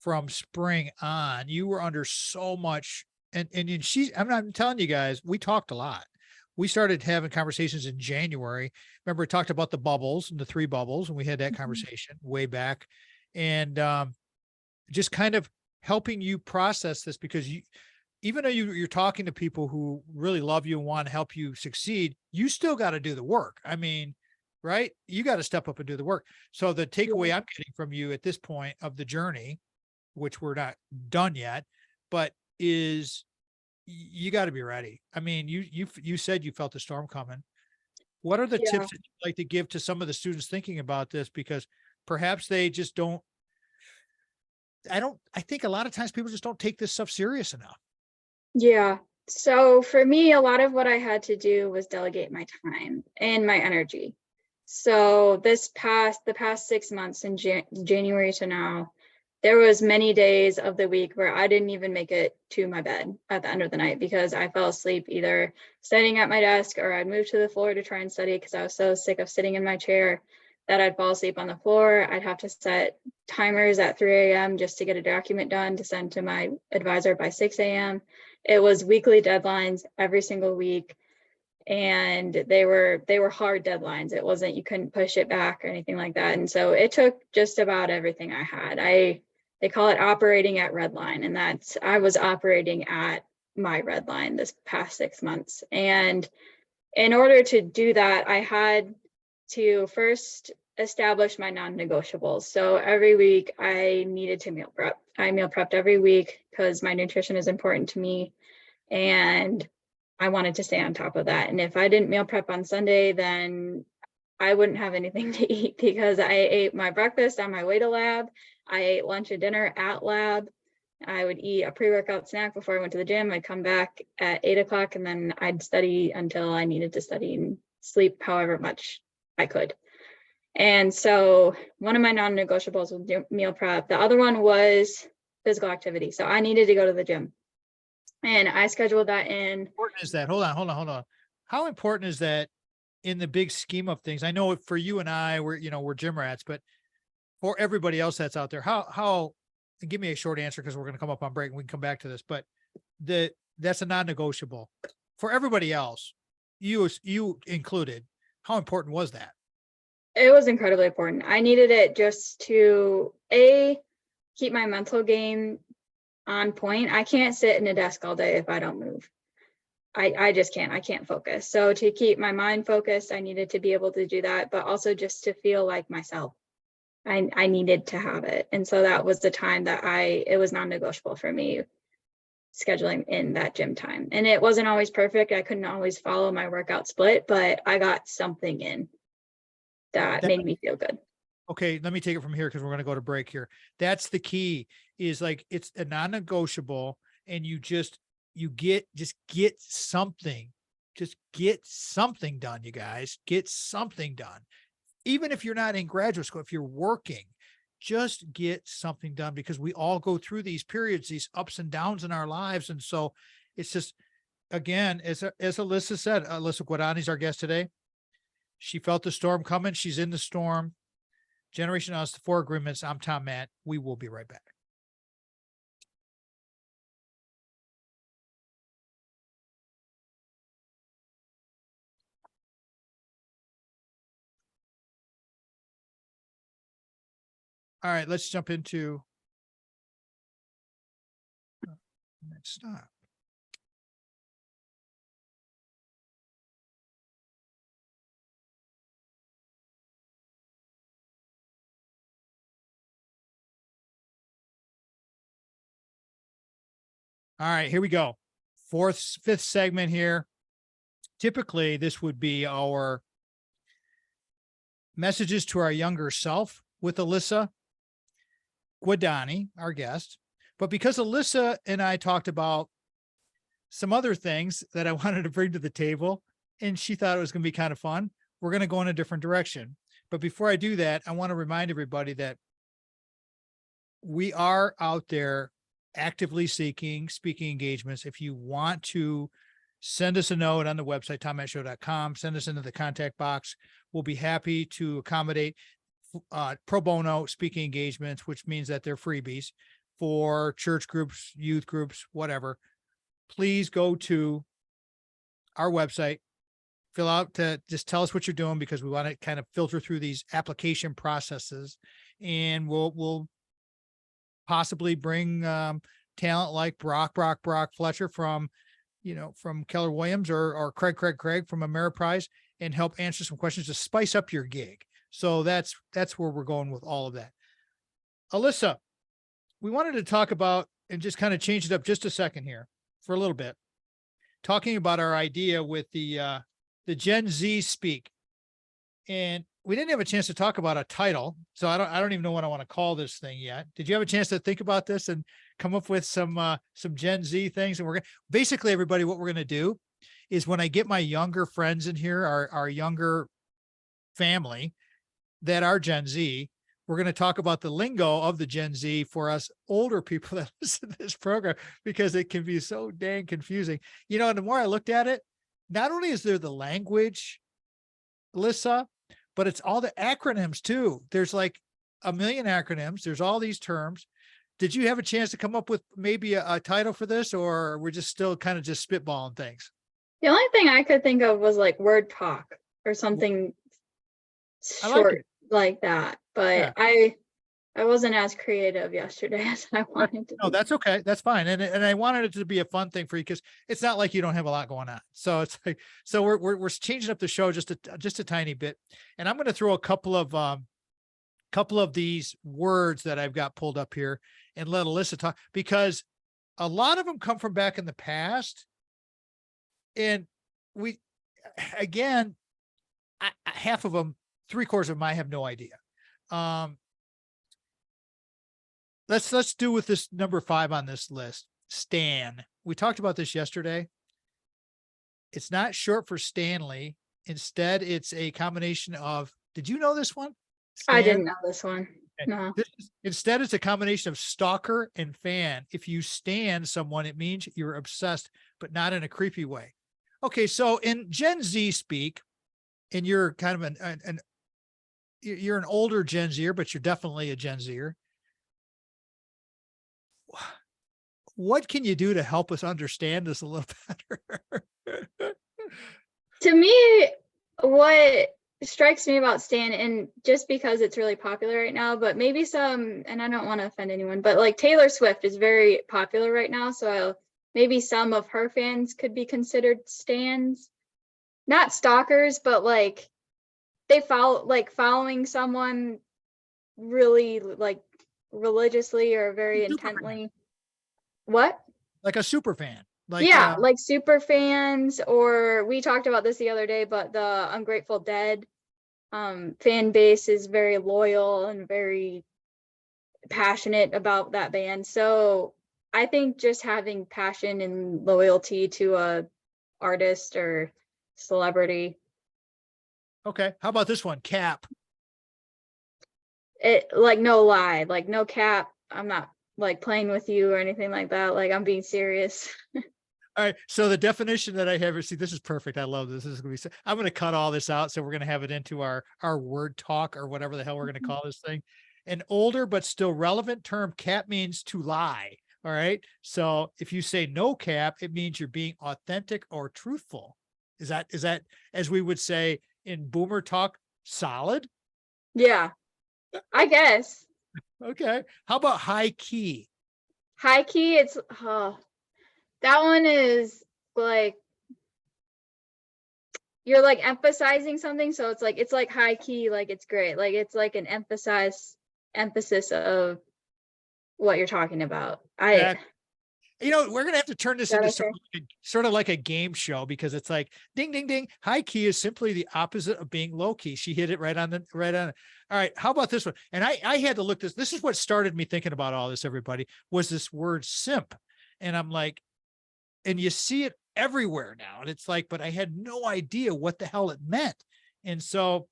from spring on. You were under so much, and I'm telling you guys, we talked a lot. We started having conversations in January. Remember, we talked about the bubbles and the 3 bubbles, and we had that conversation way back, and just kind of helping you process this, because even though you're talking to people who really love you and want to help you succeed, you still got to do the work. I mean, right? You got to step up and do the work. So the takeaway I'm getting from you at this point of the journey, which we're not done yet, but is you got to be ready. I mean, you said you felt the storm coming. What are the Yeah. tips that you'd like to give to some of the students thinking about this? Because perhaps they just don't, I think a lot of times people just don't take this stuff serious enough. Yeah. So for me, a lot of what I had to do was delegate my time and my energy. So the past 6 months, in January to now, there was many days of the week where I didn't even make it to my bed at the end of the night because I fell asleep either studying at my desk, or I'd move to the floor to try and study because I was so sick of sitting in my chair that I'd fall asleep on the floor. I'd have to set timers at 3 a.m. just to get a document done to send to my advisor by 6 a.m. It was weekly deadlines every single week, and they were hard deadlines. It wasn't, you couldn't push it back or anything like that. And so it took just about everything I had. They call it operating at red line, and I was operating at my red line this past 6 months. And in order to do that, I had to first establish my non-negotiables. So every week I needed to meal prep. I meal prepped every week because my nutrition is important to me, and I wanted to stay on top of that. And if I didn't meal prep on Sunday, then I wouldn't have anything to eat because I ate my breakfast on my way to lab. I ate lunch and dinner at lab. I would eat a pre-workout snack before I went to the gym. I'd come back at 8 o'clock, and then I'd study until I needed to study and sleep however much I could. And so one of my non-negotiables was meal prep. The other one was physical activity. So I needed to go to the gym, and I scheduled that in. How important is that? Hold on. How important is that in the big scheme of things? I know for you and I, we're gym rats, but for everybody else that's out there, how, and give me a short answer because we're going to come up on break and we can come back to this, but that's a non-negotiable for everybody else, you included. How important was that? It was incredibly important. I needed it just to keep my mental game on point. I can't sit in a desk all day if I don't move. I just can't. I can't focus. So to keep my mind focused, I needed to be able to do that, but also just to feel like myself. I needed to have it. And so that was the time that it was non-negotiable for me scheduling in that gym time. And it wasn't always perfect. I couldn't always follow my workout split, but I got something in that made me feel good. Okay, let me take it from here because we're going to go to break here. That's the key, is like it's a non-negotiable, and you get something. Just get something done, you guys. Get something done. Even if you're not in graduate school, if you're working, just get something done, because we all go through these periods, these ups and downs in our lives. And so it's just, again, as Alyssa said, Alyssa Guadagni is our guest today. She felt the storm coming. She's in the storm. Generation Us, the 4 Agreements. I'm Tom Matt. We will be right back. All right, let's jump into stop. All right, here we go. Fifth segment here. Typically, this would be our messages to our younger self with Alyssa Guadagni, our guest. But because Alyssa and I talked about some other things that I wanted to bring to the table, and she thought it was going to be kind of fun, we're going to go in a different direction. But before I do that, I want to remind everybody that we are out there actively seeking speaking engagements. If you want to send us a note on the website, tommattshow.com, send us into the contact box. We'll be happy to accommodate pro bono speaking engagements, which means that they're freebies for church groups, youth groups, whatever. Please go to our website, fill out to just tell us what you're doing, because we want to kind of filter through these application processes, and we'll possibly bring talent like Brock Fletcher from Keller Williams, or Craig from Ameriprise, and help answer some questions to spice up your gig. So that's where we're going with all of that. Alyssa, we wanted to talk about, and just kind of change it up just a second here for a little bit, talking about our idea with the Gen Z speak. And we didn't have a chance to talk about a title, so I don't even know what I want to call this thing yet. Did you have a chance to think about this and come up with some Gen Z things? And we're going to basically, everybody, what we're going to do is, when I get my younger friends in here, our younger family that are Gen Z, we're going to talk about the lingo of the Gen Z for us older people that listen to this program, because it can be so dang confusing. And the more I looked at it, not only is there the language, Alyssa, but it's all the acronyms too. There's like a million acronyms. There's all these terms. Did you have a chance to come up with maybe a title for this, or we're just still kind of just spitballing things? The only thing I could think of was like word talk or something short like that. But yeah. I wasn't as creative yesterday as I wanted to. No, that's okay. That's fine. And I wanted it to be a fun thing for you, because it's not like you don't have a lot going on. So it's like, so we're changing up the show just a tiny bit. And I'm going to throw a couple of these words that I've got pulled up here and let Alyssa talk, because a lot of them come from back in the past. And half of them, 3/4 of them, I have no idea. Let's do with this number 5 on this list. Stan. We talked about this yesterday. It's not short for Stanley. Instead, it's a combination of, did you know this one? Stan? I didn't know this one. Okay. No. Instead, it's a combination of stalker and fan. If you stan someone, it means you're obsessed, but not in a creepy way. Okay, so in Gen Z speak, and you're kind of you're an older Gen Zer, but you're definitely a Gen Zer. What can you do to help us understand this a little better? To me, what strikes me about Stan, and just because it's really popular right now, but maybe some, and I don't want to offend anyone, but like Taylor Swift is very popular right now, so maybe some of her fans could be considered stans. Not stalkers, but like they follow, like following someone really like religiously or very Super fan. intently. What? Like a super fan. Like Yeah, like super fans, or we talked about this the other day, but the Ungrateful Dead fan base is very loyal and very passionate about that band. So I think just having passion and loyalty to a artist or celebrity, okay. How about this one? Cap. it like no lie, like no cap. I'm not like playing with you or anything like that. Like I'm being serious. All right. So the definition that I have here, see, this is perfect. I love this. This is going to be, I'm going to cut all this out. So we're going to have it into our word talk or whatever the hell we're going to call this thing. An older, but still relevant term, cap means to lie. All right. So if you say no cap, it means you're being authentic or truthful. Is that, as we would say in boomer talk, solid? Yeah, I guess. Okay. How about high key? High key, it's that one is like you're like emphasizing something, so it's like high key, like it's great, like it's like an emphasis of what you're talking about. That, we're gonna have to turn this into Okay? sort of like a game show, because it's like ding, ding, ding. High key is simply the opposite of being low key. She hit it right on it. All right. How about this one? And I had to look this. This is what started me thinking about all this, everybody, was this word simp. And I'm like, and you see it everywhere now. And it's like, but I had no idea what the hell it meant. And so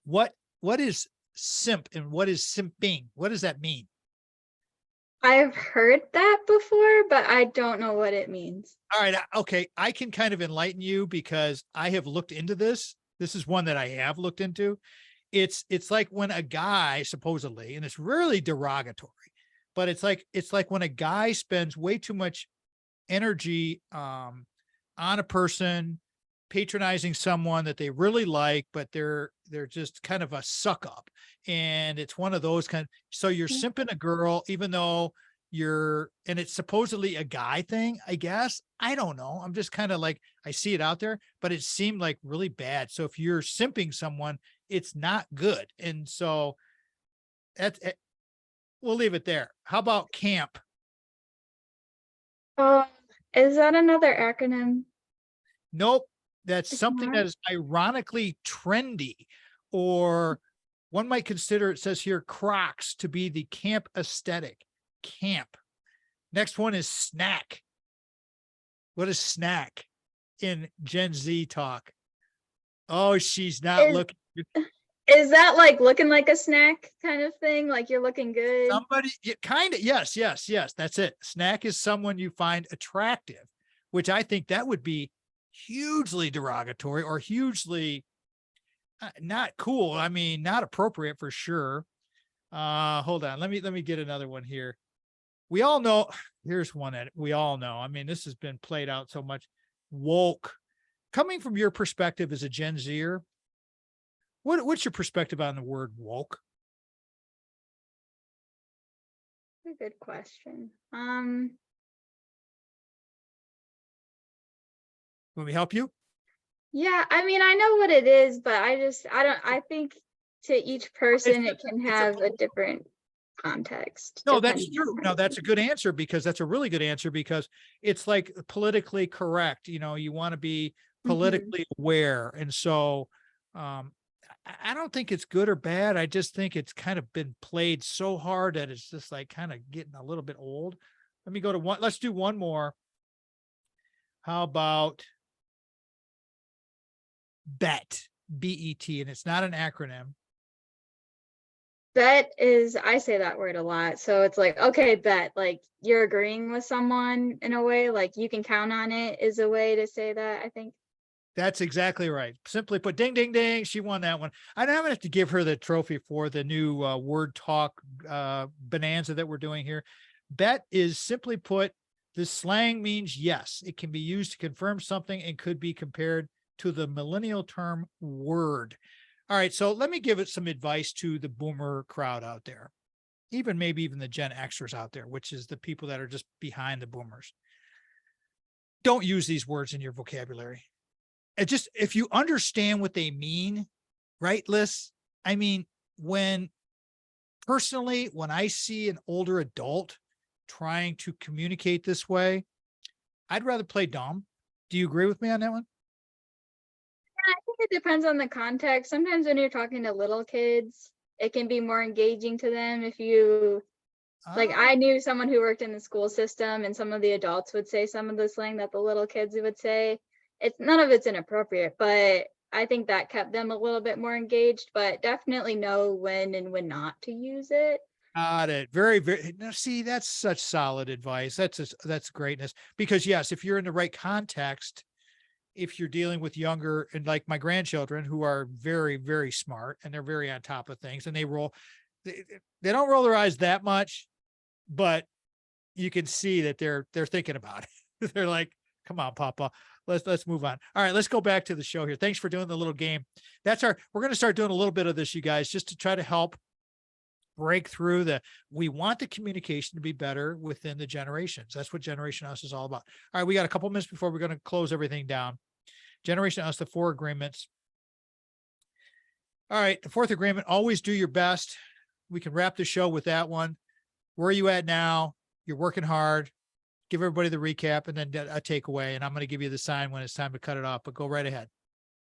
what is simp and what is simping? What does that mean? I've heard that before, but I don't know what it means. All right. Okay. I can kind of enlighten you because I have looked into this. This is one that I have looked into. It's like when a guy supposedly, and it's really derogatory, but it's like when a guy spends way too much energy on a person, patronizing someone that they really like, but they're just kind of a suck up. And it's one of those kind of, so you're simping a girl, even though and it's supposedly a guy thing, I guess. I don't know. I'm just kind of like, I see it out there, but it seemed like really bad. So if you're simping someone, it's not good. And so that's, we'll leave it there. How about camp? Uh, is that another acronym? Nope. That's It's something not. that is ironically trendy, or one might consider, it says here, Crocs to be the camp aesthetic. Camp. Next one is snack. What is snack in Gen Z talk? Oh, she's not Is looking. is that like looking like a snack kind of thing? Like you're looking good? Somebody, kind of, yes, yes, yes. That's it. Snack is someone you find attractive, which I think that would be hugely derogatory or hugely not cool. I mean, not appropriate for sure. Hold on. Let me get another one here. We all know, here's one that we all know. I mean, this has been played out so much. Woke. Coming from your perspective as a Gen Zer, what's your perspective on the word woke? A good question. Let me help you. Yeah, I mean, I know what it is, but I think to each person it can It's a have a different context No, that's depending true. on No, the that's a good answer, because that's a really good answer, because it's like politically correct. You want to be Mhm. politically aware. And so I don't think it's good or bad. I just think it's kind of been played so hard that it's just like kind of getting a little bit old. Let me go to one. Let's do one more. How about BET, BET, and it's not an acronym. Bet is, I say that word a lot. So it's like, okay, bet, like you're agreeing with someone in a way, like you can count on it is a way to say that, I think. That's exactly right. Simply put, ding, ding, ding. She won that one. I'm gonna have to give her the trophy for the new word talk bonanza that we're doing here. Bet is simply put, the slang means yes. It can be used to confirm something and could be compared to the millennial term word. All right, so let me give it some advice to the boomer crowd out there, maybe even the Gen Xers out there, which is the people that are just behind the boomers. Don't use these words in your vocabulary. If you understand what they mean, right, Liz? I mean, when I see an older adult trying to communicate this way, I'd rather play dumb. Do you agree with me on that one? I think it depends on the context. Sometimes when you're talking to little kids, it can be more engaging to them if you like. Ah, I knew someone who worked in the school system, and some of the adults would say some of the slang that the little kids would say. It's none of it's inappropriate, but I think that kept them a little bit more engaged, but definitely know when and when not to use it. got it. Very, very. Now, see, that's such solid advice. That's greatness. Because yes, if you're in the right context, if you're dealing with younger and like my grandchildren who are very, very smart and they're very on top of things and they don't roll their eyes that much, but you can see that they're thinking about it. They're like, come on, Papa, let's move on. All right, let's go back to the show here. Thanks for doing the little game. We're going to start doing a little bit of this, you guys, just to try to help break through we want the communication to be better within the generations. That's what Generation Us is all about. All right, we got a couple minutes before we're going to close everything down. Generation Us, the 4 agreements. All right, the 4th agreement, always do your best. We can wrap the show with that one. Where are you at now? You're working hard. Give everybody the recap and then a takeaway. And I'm going to give you the sign when it's time to cut it off, but go right ahead.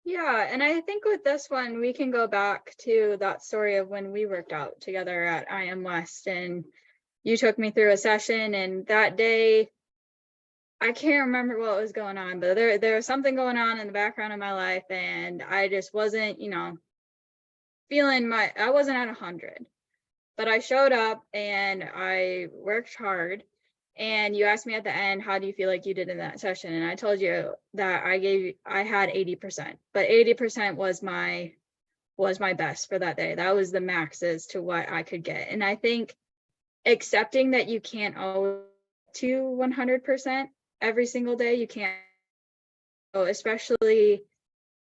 Yeah, and I think with this one, we can go back to that story of when we worked out together at IM West, and you took me through a session, and that day, I can't remember what was going on, but there was something going on in the background of my life, and I just wasn't, I wasn't at 100, but I showed up and I worked hard. And you asked me at the end, how do you feel like you did in that session? And I told you that I had 80%, but 80% was my best for that day. That was the maxes to what I could get. And I think accepting that you can't always to 100% every single day, you can't, especially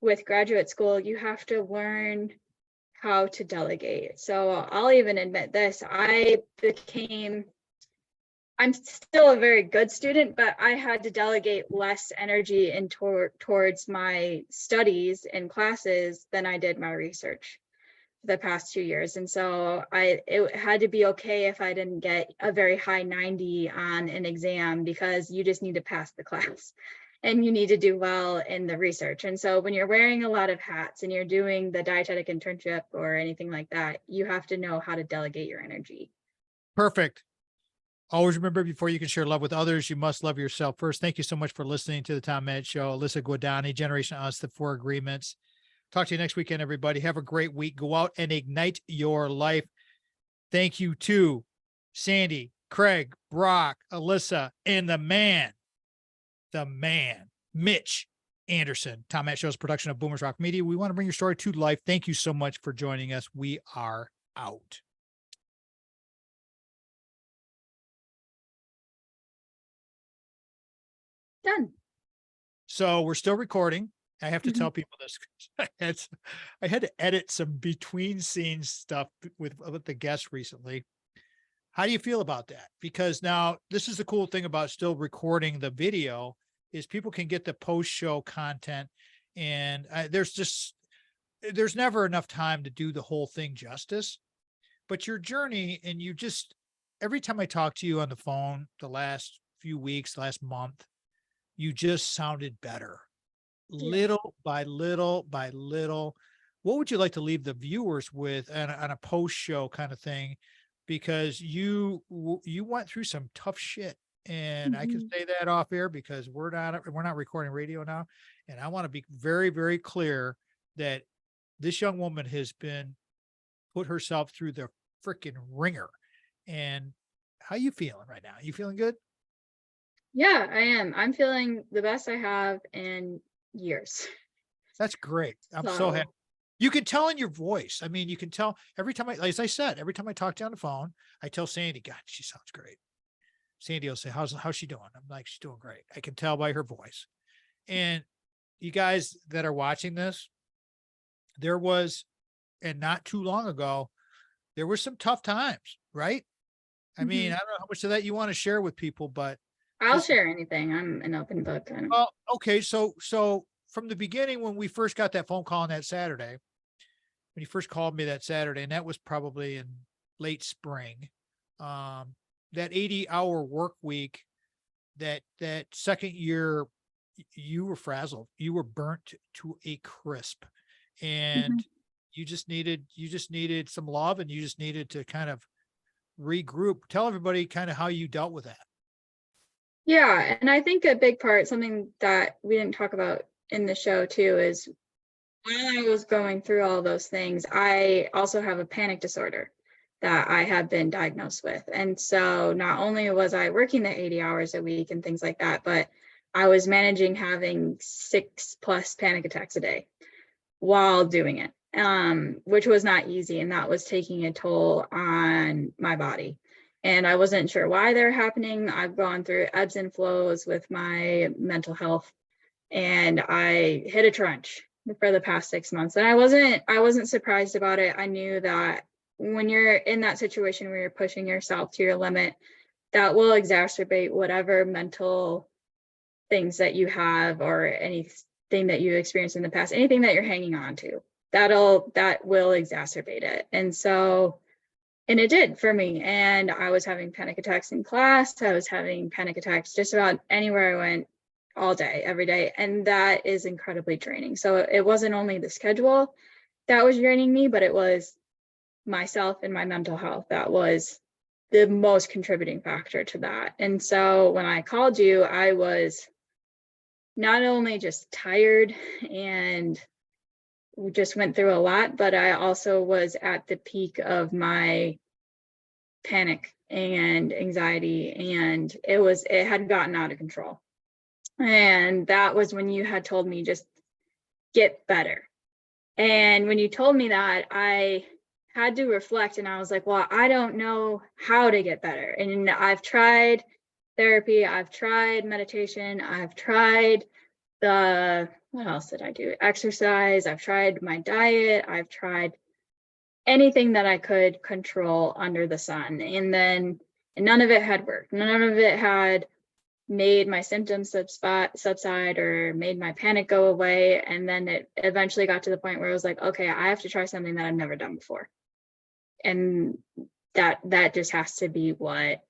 with graduate school, you have to learn how to delegate. So I'll even admit this, I'm still a very good student, but I had to delegate less energy towards my studies and classes than I did my research for the past 2 years. And so it had to be okay if I didn't get a very high 90 on an exam, because you just need to pass the class and you need to do well in the research. And so when you're wearing a lot of hats and you're doing the dietetic internship or anything like that, you have to know how to delegate your energy. Perfect. Always remember, before you can share love with others, you must love yourself first. Thank you so much for listening to the Tom Med Show. Alyssa Guadagni, Generation Us, the 4 agreements. Talk to you next weekend, everybody. Have a great week. Go out and ignite your life. Thank you to Sandy, Craig, Brock, Alyssa, and the man, Mitch Anderson. Tom Med Show's production of Boomers Rock Media. We want to bring your story to life. Thank you so much for joining us. We are out. Done. So we're still recording. I have to tell people this. I had to edit some between scenes stuff with the guests recently. How do you feel about that? Because now this is the cool thing about still recording the video, is people can get the post-show content, and there's never enough time to do the whole thing justice. But your journey, and every time I talk to you on the phone the last few weeks, last month, you just sounded better, little by little by little. What would you like to leave the viewers with on a post-show kind of thing? Because you went through some tough shit, and I can say that off air because we're not recording radio now. And I want to be very, very clear that this young woman has put herself through the freaking ringer. And how you feeling right now? You feeling good? Yeah, I am. I'm feeling the best I have in years. That's great. I'm so So, happy. You can tell in your voice. I mean, you can tell every time as I said, every time I talk to you on the phone, I tell Sandy, God, she sounds great. Sandy will say, how's she doing? I'm like, she's doing great. I can tell by her voice. And you guys that are watching this, there was, and not too long ago, there were some tough times, right? I mean, Mhm. I don't know how much of that you want to share with people, but I'll just, share anything. I'm an open book. I don't. well, okay. So from the beginning, when we first got that phone call on that Saturday, when you first called me that Saturday, and that was probably in late spring, that 80-hour work week, that second year, you were frazzled. You were burnt to a crisp, Mhm. and you just needed some love, and you just needed to kind of regroup. Tell everybody kind of how you dealt with that. Yeah, and I think a big part, something that we didn't talk about in the show too, is while I was going through all those things, I also have a panic disorder that I have been diagnosed with. And so not only was I working the 80 hours a week and things like that, but I was managing having 6+ panic attacks a day while doing it, which was not easy. And that was taking a toll on my body. And I wasn't sure why they're happening. I've gone through ebbs and flows with my mental health, and I hit a trench for the past 6 months. And I wasn't surprised about it. I knew that when you're in that situation where you're pushing yourself to your limit, that will exacerbate whatever mental things that you have or anything that you experienced in the past, anything that you're hanging on to, that will exacerbate it. And so, and it did for me. And I was having panic attacks in class. I was having panic attacks just about anywhere I went, all day, every day. And that is incredibly draining. So it wasn't only the schedule that was draining me, but it was myself and my mental health that was the most contributing factor to that. And so when I called you, I was not only just tired and just went through a lot, but I also was at the peak of my panic and anxiety, and it had gotten out of control. And that was when you had told me just get better. And when you told me that, I had to reflect, and I was like, well, I don't know how to get better. And I've tried therapy, I've tried meditation, I've tried what else did I do? Exercise, I've tried my diet, I've tried anything that I could control under the sun. And none of it had worked. None of it had made my symptoms subside or made my panic go away. And then it eventually got to the point where I was like, okay, I have to try something that I've never done before. And that just has to be what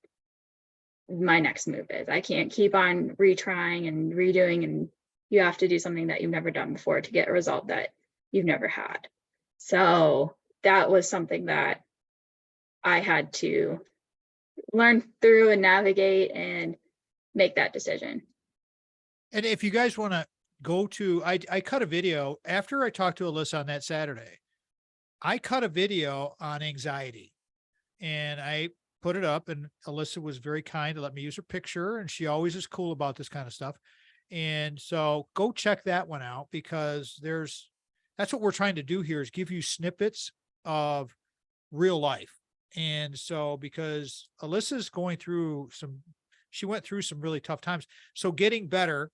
my next move is. I can't keep on retrying and redoing, and you have to do something that you've never done before to get a result that you've never had. So that was something that I had to learn through and navigate and make that decision. And if you guys want to go to, I cut a video after I talked to Alyssa on that Saturday. I cut a video on anxiety, and I put it up, and Alyssa was very kind to let me use her picture, and she always is cool about this kind of stuff. And so go check that one out, because that's what we're trying to do here, is give you snippets of real life. And so, because Alyssa's she went through some really tough times. So getting better,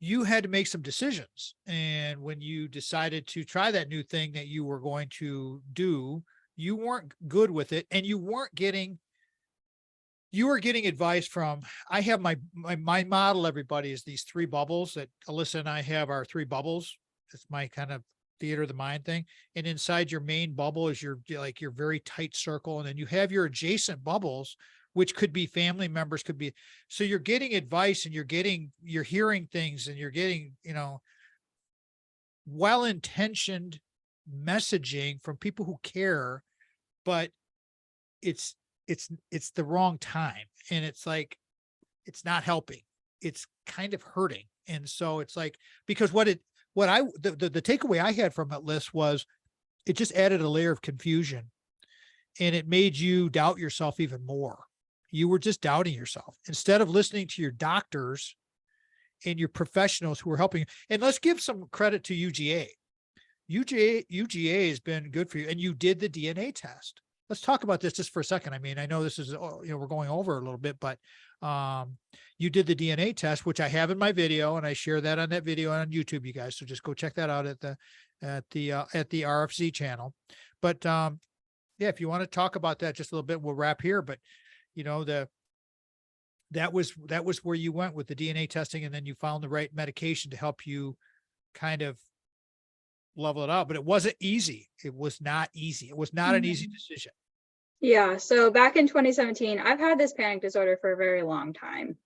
you had to make some decisions. And when you decided to try that new thing that you were going to do, you weren't good with it, and you were getting advice from, I have my model, everybody, is these three bubbles that Alyssa and I have, our three bubbles. It's my kind of theater of the mind thing. And inside your main bubble is your very tight circle. And then you have your adjacent bubbles, which could be family members, so you're getting advice, and you're hearing things, and you're getting, well-intentioned messaging from people who care, but it's it's the wrong time. And it's like, it's not helping. It's kind of hurting. And so it's like, because the takeaway I had from that list was, it just added a layer of confusion, and it made you doubt yourself even more. You were just doubting yourself instead of listening to your doctors and your professionals who are helping you. And let's give some credit to UGA. UGA has been good for you, and you did the DNA test. Let's talk about this just for a second. I mean, I know this is, we're going over a little bit, but you did the DNA test, which I have in my video, and I share that on that video on YouTube, you guys. So just go check that out at the RFC channel. But yeah, if you want to talk about that just a little bit, we'll wrap here. But you know, that was where you went with the DNA testing, and then you found the right medication to help you kind of level it out. But it wasn't easy. It was not easy. It was not an easy decision. Yeah, so back in 2017, I've had this panic disorder for a very long time.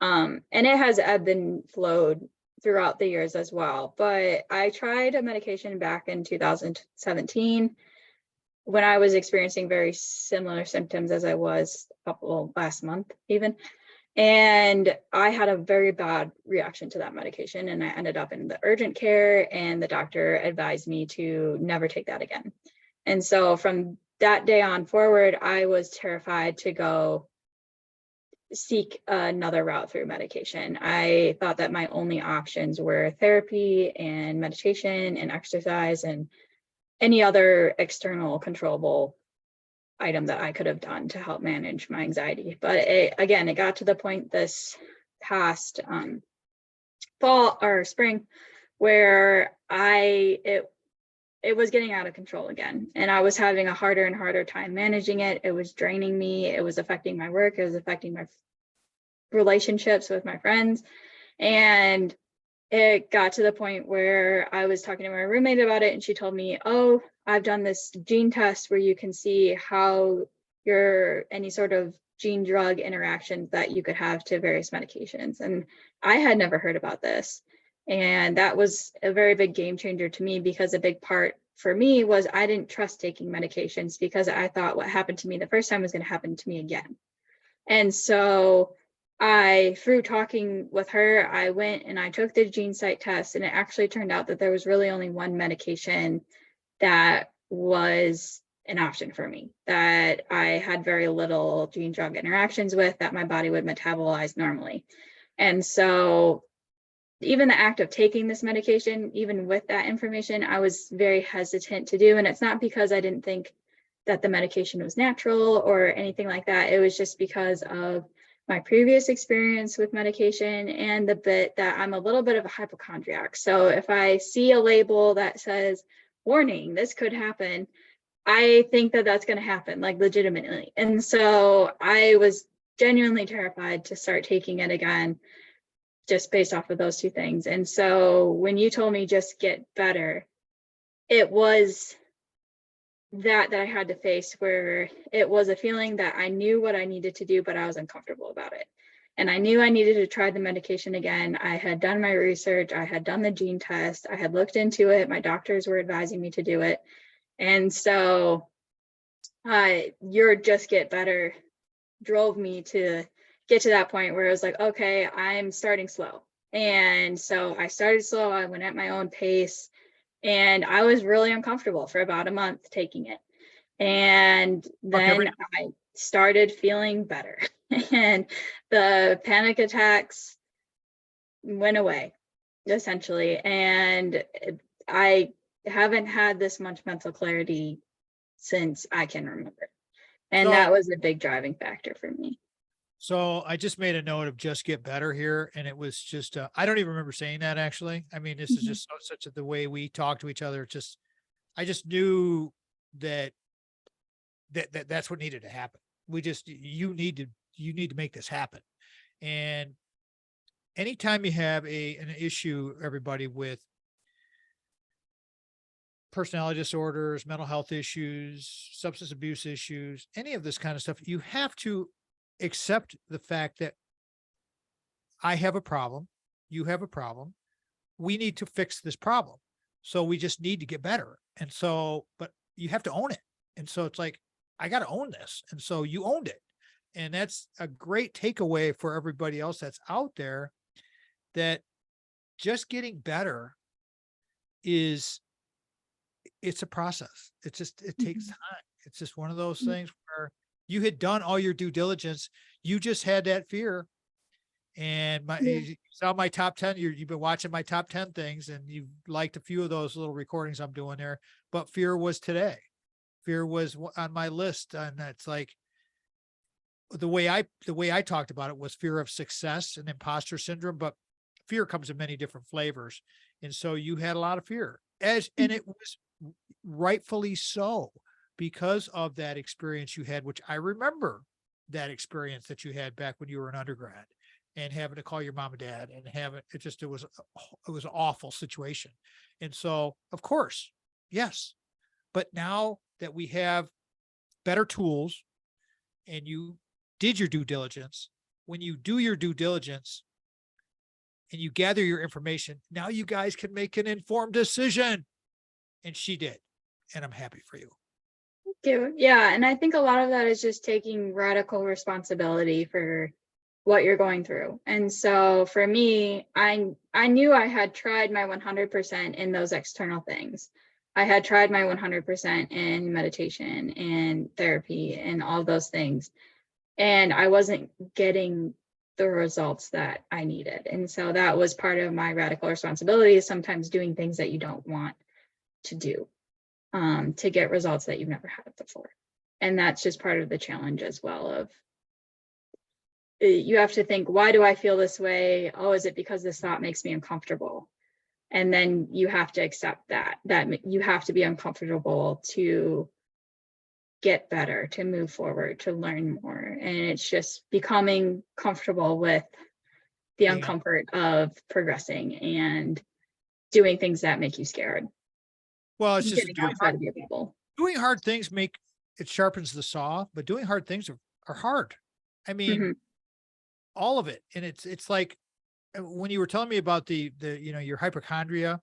And it has ebbed and flowed throughout the years as well. But I tried a medication back in 2017 when I was experiencing very similar symptoms as I was last month even. And I had a very bad reaction to that medication, and I ended up in the urgent care, and the doctor advised me to never take that again. And so from that day on forward, I was terrified to go seek another route through medication. I thought that my only options were therapy and meditation and exercise and any other external controllable item that I could have done to help manage my anxiety. But it got to the point this past fall or spring where it was getting out of control again. And I was having a harder and harder time managing it. It was draining me. It was affecting my work. It was affecting my relationships with my friends. And it got to the point where I was talking to my roommate about it, and she told me, oh, I've done this gene test where you can see how any sort of gene drug interactions that you could have to various medications. And I had never heard about this. And that was a very big game changer to me, because a big part for me was I didn't trust taking medications because I thought what happened to me the first time was going to happen to me again. And so through talking with her, I went and I took the gene site test, and it actually turned out that there was really only one medication that was an option for me, that I had very little gene drug interactions with, that my body would metabolize normally. And so even the act of taking this medication, even with that information, I was very hesitant to do. And it's not because I didn't think that the medication was natural or anything like that. It was just because of my previous experience with medication and the bit that I'm a little bit of a hypochondriac. So if I see a label that says, warning, this could happen, I think that that's going to happen, like legitimately. And so I was genuinely terrified to start taking it again, just based off of those two things. And so when you told me just get better, it was that I had to face, where it was a feeling that I knew what I needed to do, but I was uncomfortable about it. And I knew I needed to try the medication again. I had done my research. I had done the gene test. I had looked into it. My doctors were advising me to do it. And so your just get better drove me to get to that point where it was like, okay, I'm starting slow. And so I started slow. I went at my own pace. And I was really uncomfortable for about a month taking it. And then I started feeling better. And the panic attacks went away, essentially. And I haven't had this much mental clarity since I can remember. And that was a big driving factor for me. So I just made a note of just get better here. And it was just, I don't even remember saying that actually. I mean, this is just such the way we talk to each other. I just knew that's what needed to happen. You need to make this happen. And anytime you have an issue, everybody, with personality disorders, mental health issues, substance abuse issues, any of this kind of stuff, you have to accept the fact that I have a problem, you have a problem, we need to fix this problem. So we just need to get better. And so, but you have to own it. And so it's like, I got to own this. And so you owned it. And that's a great takeaway for everybody else that's out there, that just getting better it's a process. It takes time. It's just one of those things where you had done all your due diligence. You just had that fear. And you saw my top 10, you've been watching my top 10 things, and you liked a few of those little recordings I'm doing there, but fear was today. Fear was on my list. And it's like, the way I talked about it was fear of success and imposter syndrome, but fear comes in many different flavors. And so you had a lot of fear, and it was rightfully so, because of that experience you had, which I remember that experience that you had back when you were an undergrad, and having to call your mom and dad, and having it was an awful situation. And so, of course, yes, but now that we have better tools and you did your due diligence, when you do your due diligence and you gather your information, now you guys can make an informed decision. And she did. And I'm happy for you. Yeah, and I think a lot of that is just taking radical responsibility for what you're going through. And so for me, I knew I had tried my 100% in those external things. I had tried my 100% in meditation and therapy and all those things, and I wasn't getting the results that I needed. And so that was part of my radical responsibility, is sometimes doing things that you don't want to do, to get results that you've never had before. And that's just part of the challenge as well, of you have to think, why do I feel this way? Oh, is it because this thought makes me uncomfortable? And then you have to accept that you have to be uncomfortable to get better, to move forward, to learn more. And it's just becoming comfortable with the Yeah. uncomfort of progressing and doing things that make you scared. Well, it's just Getting outside of your bubble. doing hard things it sharpens the saw, but doing hard things are hard. I mean, Mhm. all of it. And it's like when you were telling me about the your hypochondria,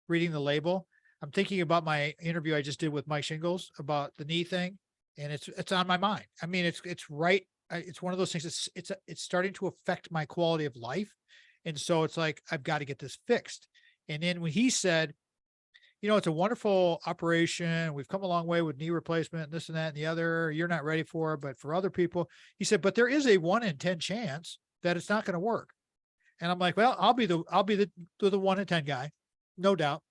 reading the label, I'm thinking about my interview I just did with Mike Shingles about the knee thing, and it's on my mind. I mean, it's right. It's one of those things. It's starting to affect my quality of life, and so it's like I've got to get this fixed. And then when he said, it's a wonderful operation, we've come a long way with knee replacement, and this and that and the other. You're not ready for it, but for other people, he said, but there is a 1 in 10 chance that it's not going to work. And I'm like, well, I'll be the 1 in 10 guy, no doubt.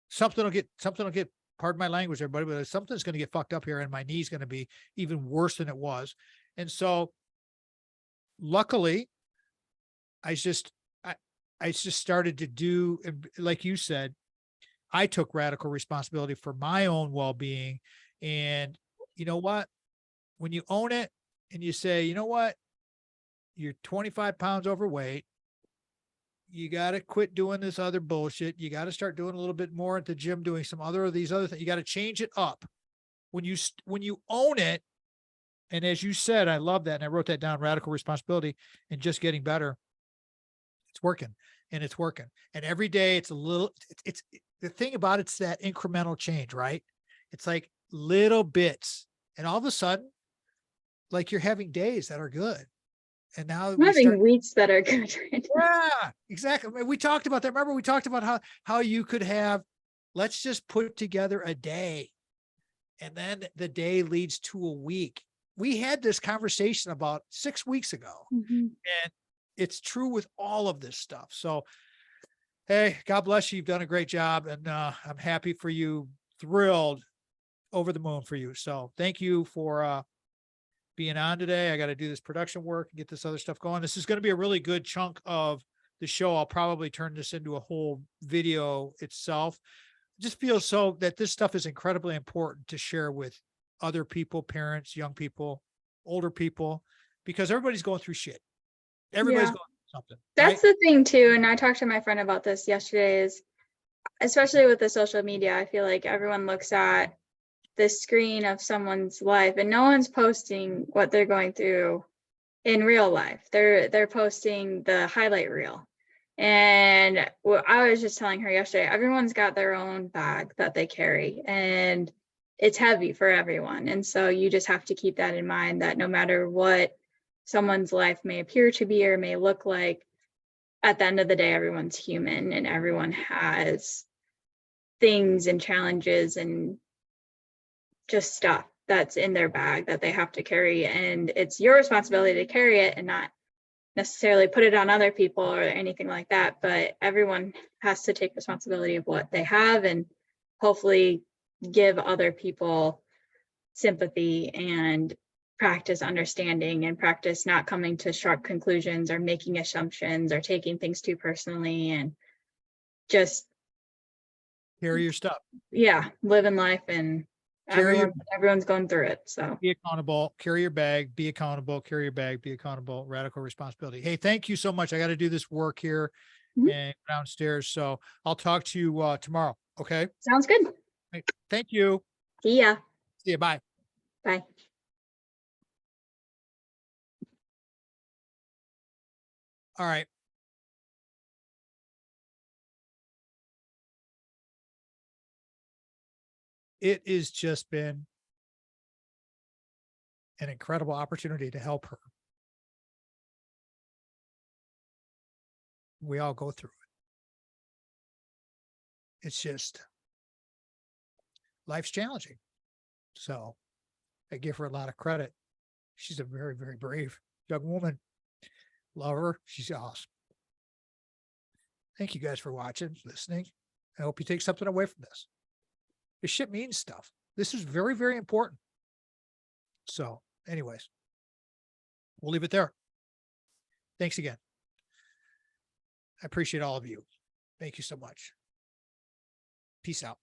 Something will get, pardon my language, everybody, but something's going to get fucked up here, and my knee's going to be even worse than it was. And so luckily I just started to do, like you said, I took radical responsibility for my own well-being. And you know what, when you own it and you say, you know what, you're 25 pounds overweight, you got to quit doing this other bullshit. You got to start doing a little bit more at the gym, doing some other of these other things. You got to change it up when you own it. And as you said, I love that. And I wrote that down, radical responsibility and just getting better. It's working, and it's working. And every day it's a little, it's the thing about it's that incremental change, right? It's like little bits. And all of a sudden, like, you're having days that are good. And now I'm having weeks that are good right now. Yeah, exactly. I mean, we talked about that. Remember, we talked about how you could have, let's just put together a day, and then the day leads to a week. We had this conversation about 6 weeks ago, Mhm. and it's true with all of this stuff. So, hey, God bless you. You've done a great job, and I'm happy for you, thrilled, over the moon for you. So thank you for being on today. I got to do this production work and get this other stuff going. This is going to be a really good chunk of the show. I'll probably turn this into a whole video itself. It just feels so that this stuff is incredibly important to share with other people, parents, young people, older people, because everybody's going through shit. Everybody's Yeah, going through something. that's the thing too. And I talked to my friend about this yesterday, is especially with the social media, I feel like everyone looks at the screen of someone's life and no one's posting what they're going through in real life. They're posting the highlight reel. And I was just telling her yesterday, everyone's got their own bag that they carry, and it's heavy for everyone. And so you just have to keep that in mind, that no matter what someone's life may appear to be or may look like, at the end of the day, everyone's human and everyone has things and challenges and just stuff that's in their bag that they have to carry. And it's your responsibility to carry it and not necessarily put it on other people or anything like that. But everyone has to take responsibility of what they have, and hopefully give other people sympathy and practice understanding and practice not coming to sharp conclusions or making assumptions or taking things too personally, and just, Carry your stuff. yeah, living life, and Carry your, everyone's going through it. So be accountable, carry your bag, be accountable, carry your bag, be accountable, radical responsibility. Hey, thank you so much. I got to do this work here Mhm. and downstairs. So I'll talk to you tomorrow. Okay. sounds good. Thank you. See ya. See you. Bye. Bye. All right. It has just been an incredible opportunity to help her. We all go through it. It's just life's challenging. So I give her a lot of credit. She's a very, very brave young woman. Love her. She's awesome. Thank you guys for watching, listening. I hope you take something away from this. This shit means stuff. This is very, very important. So anyways, we'll leave it there. Thanks again. I appreciate all of you. Thank you so much. Peace out.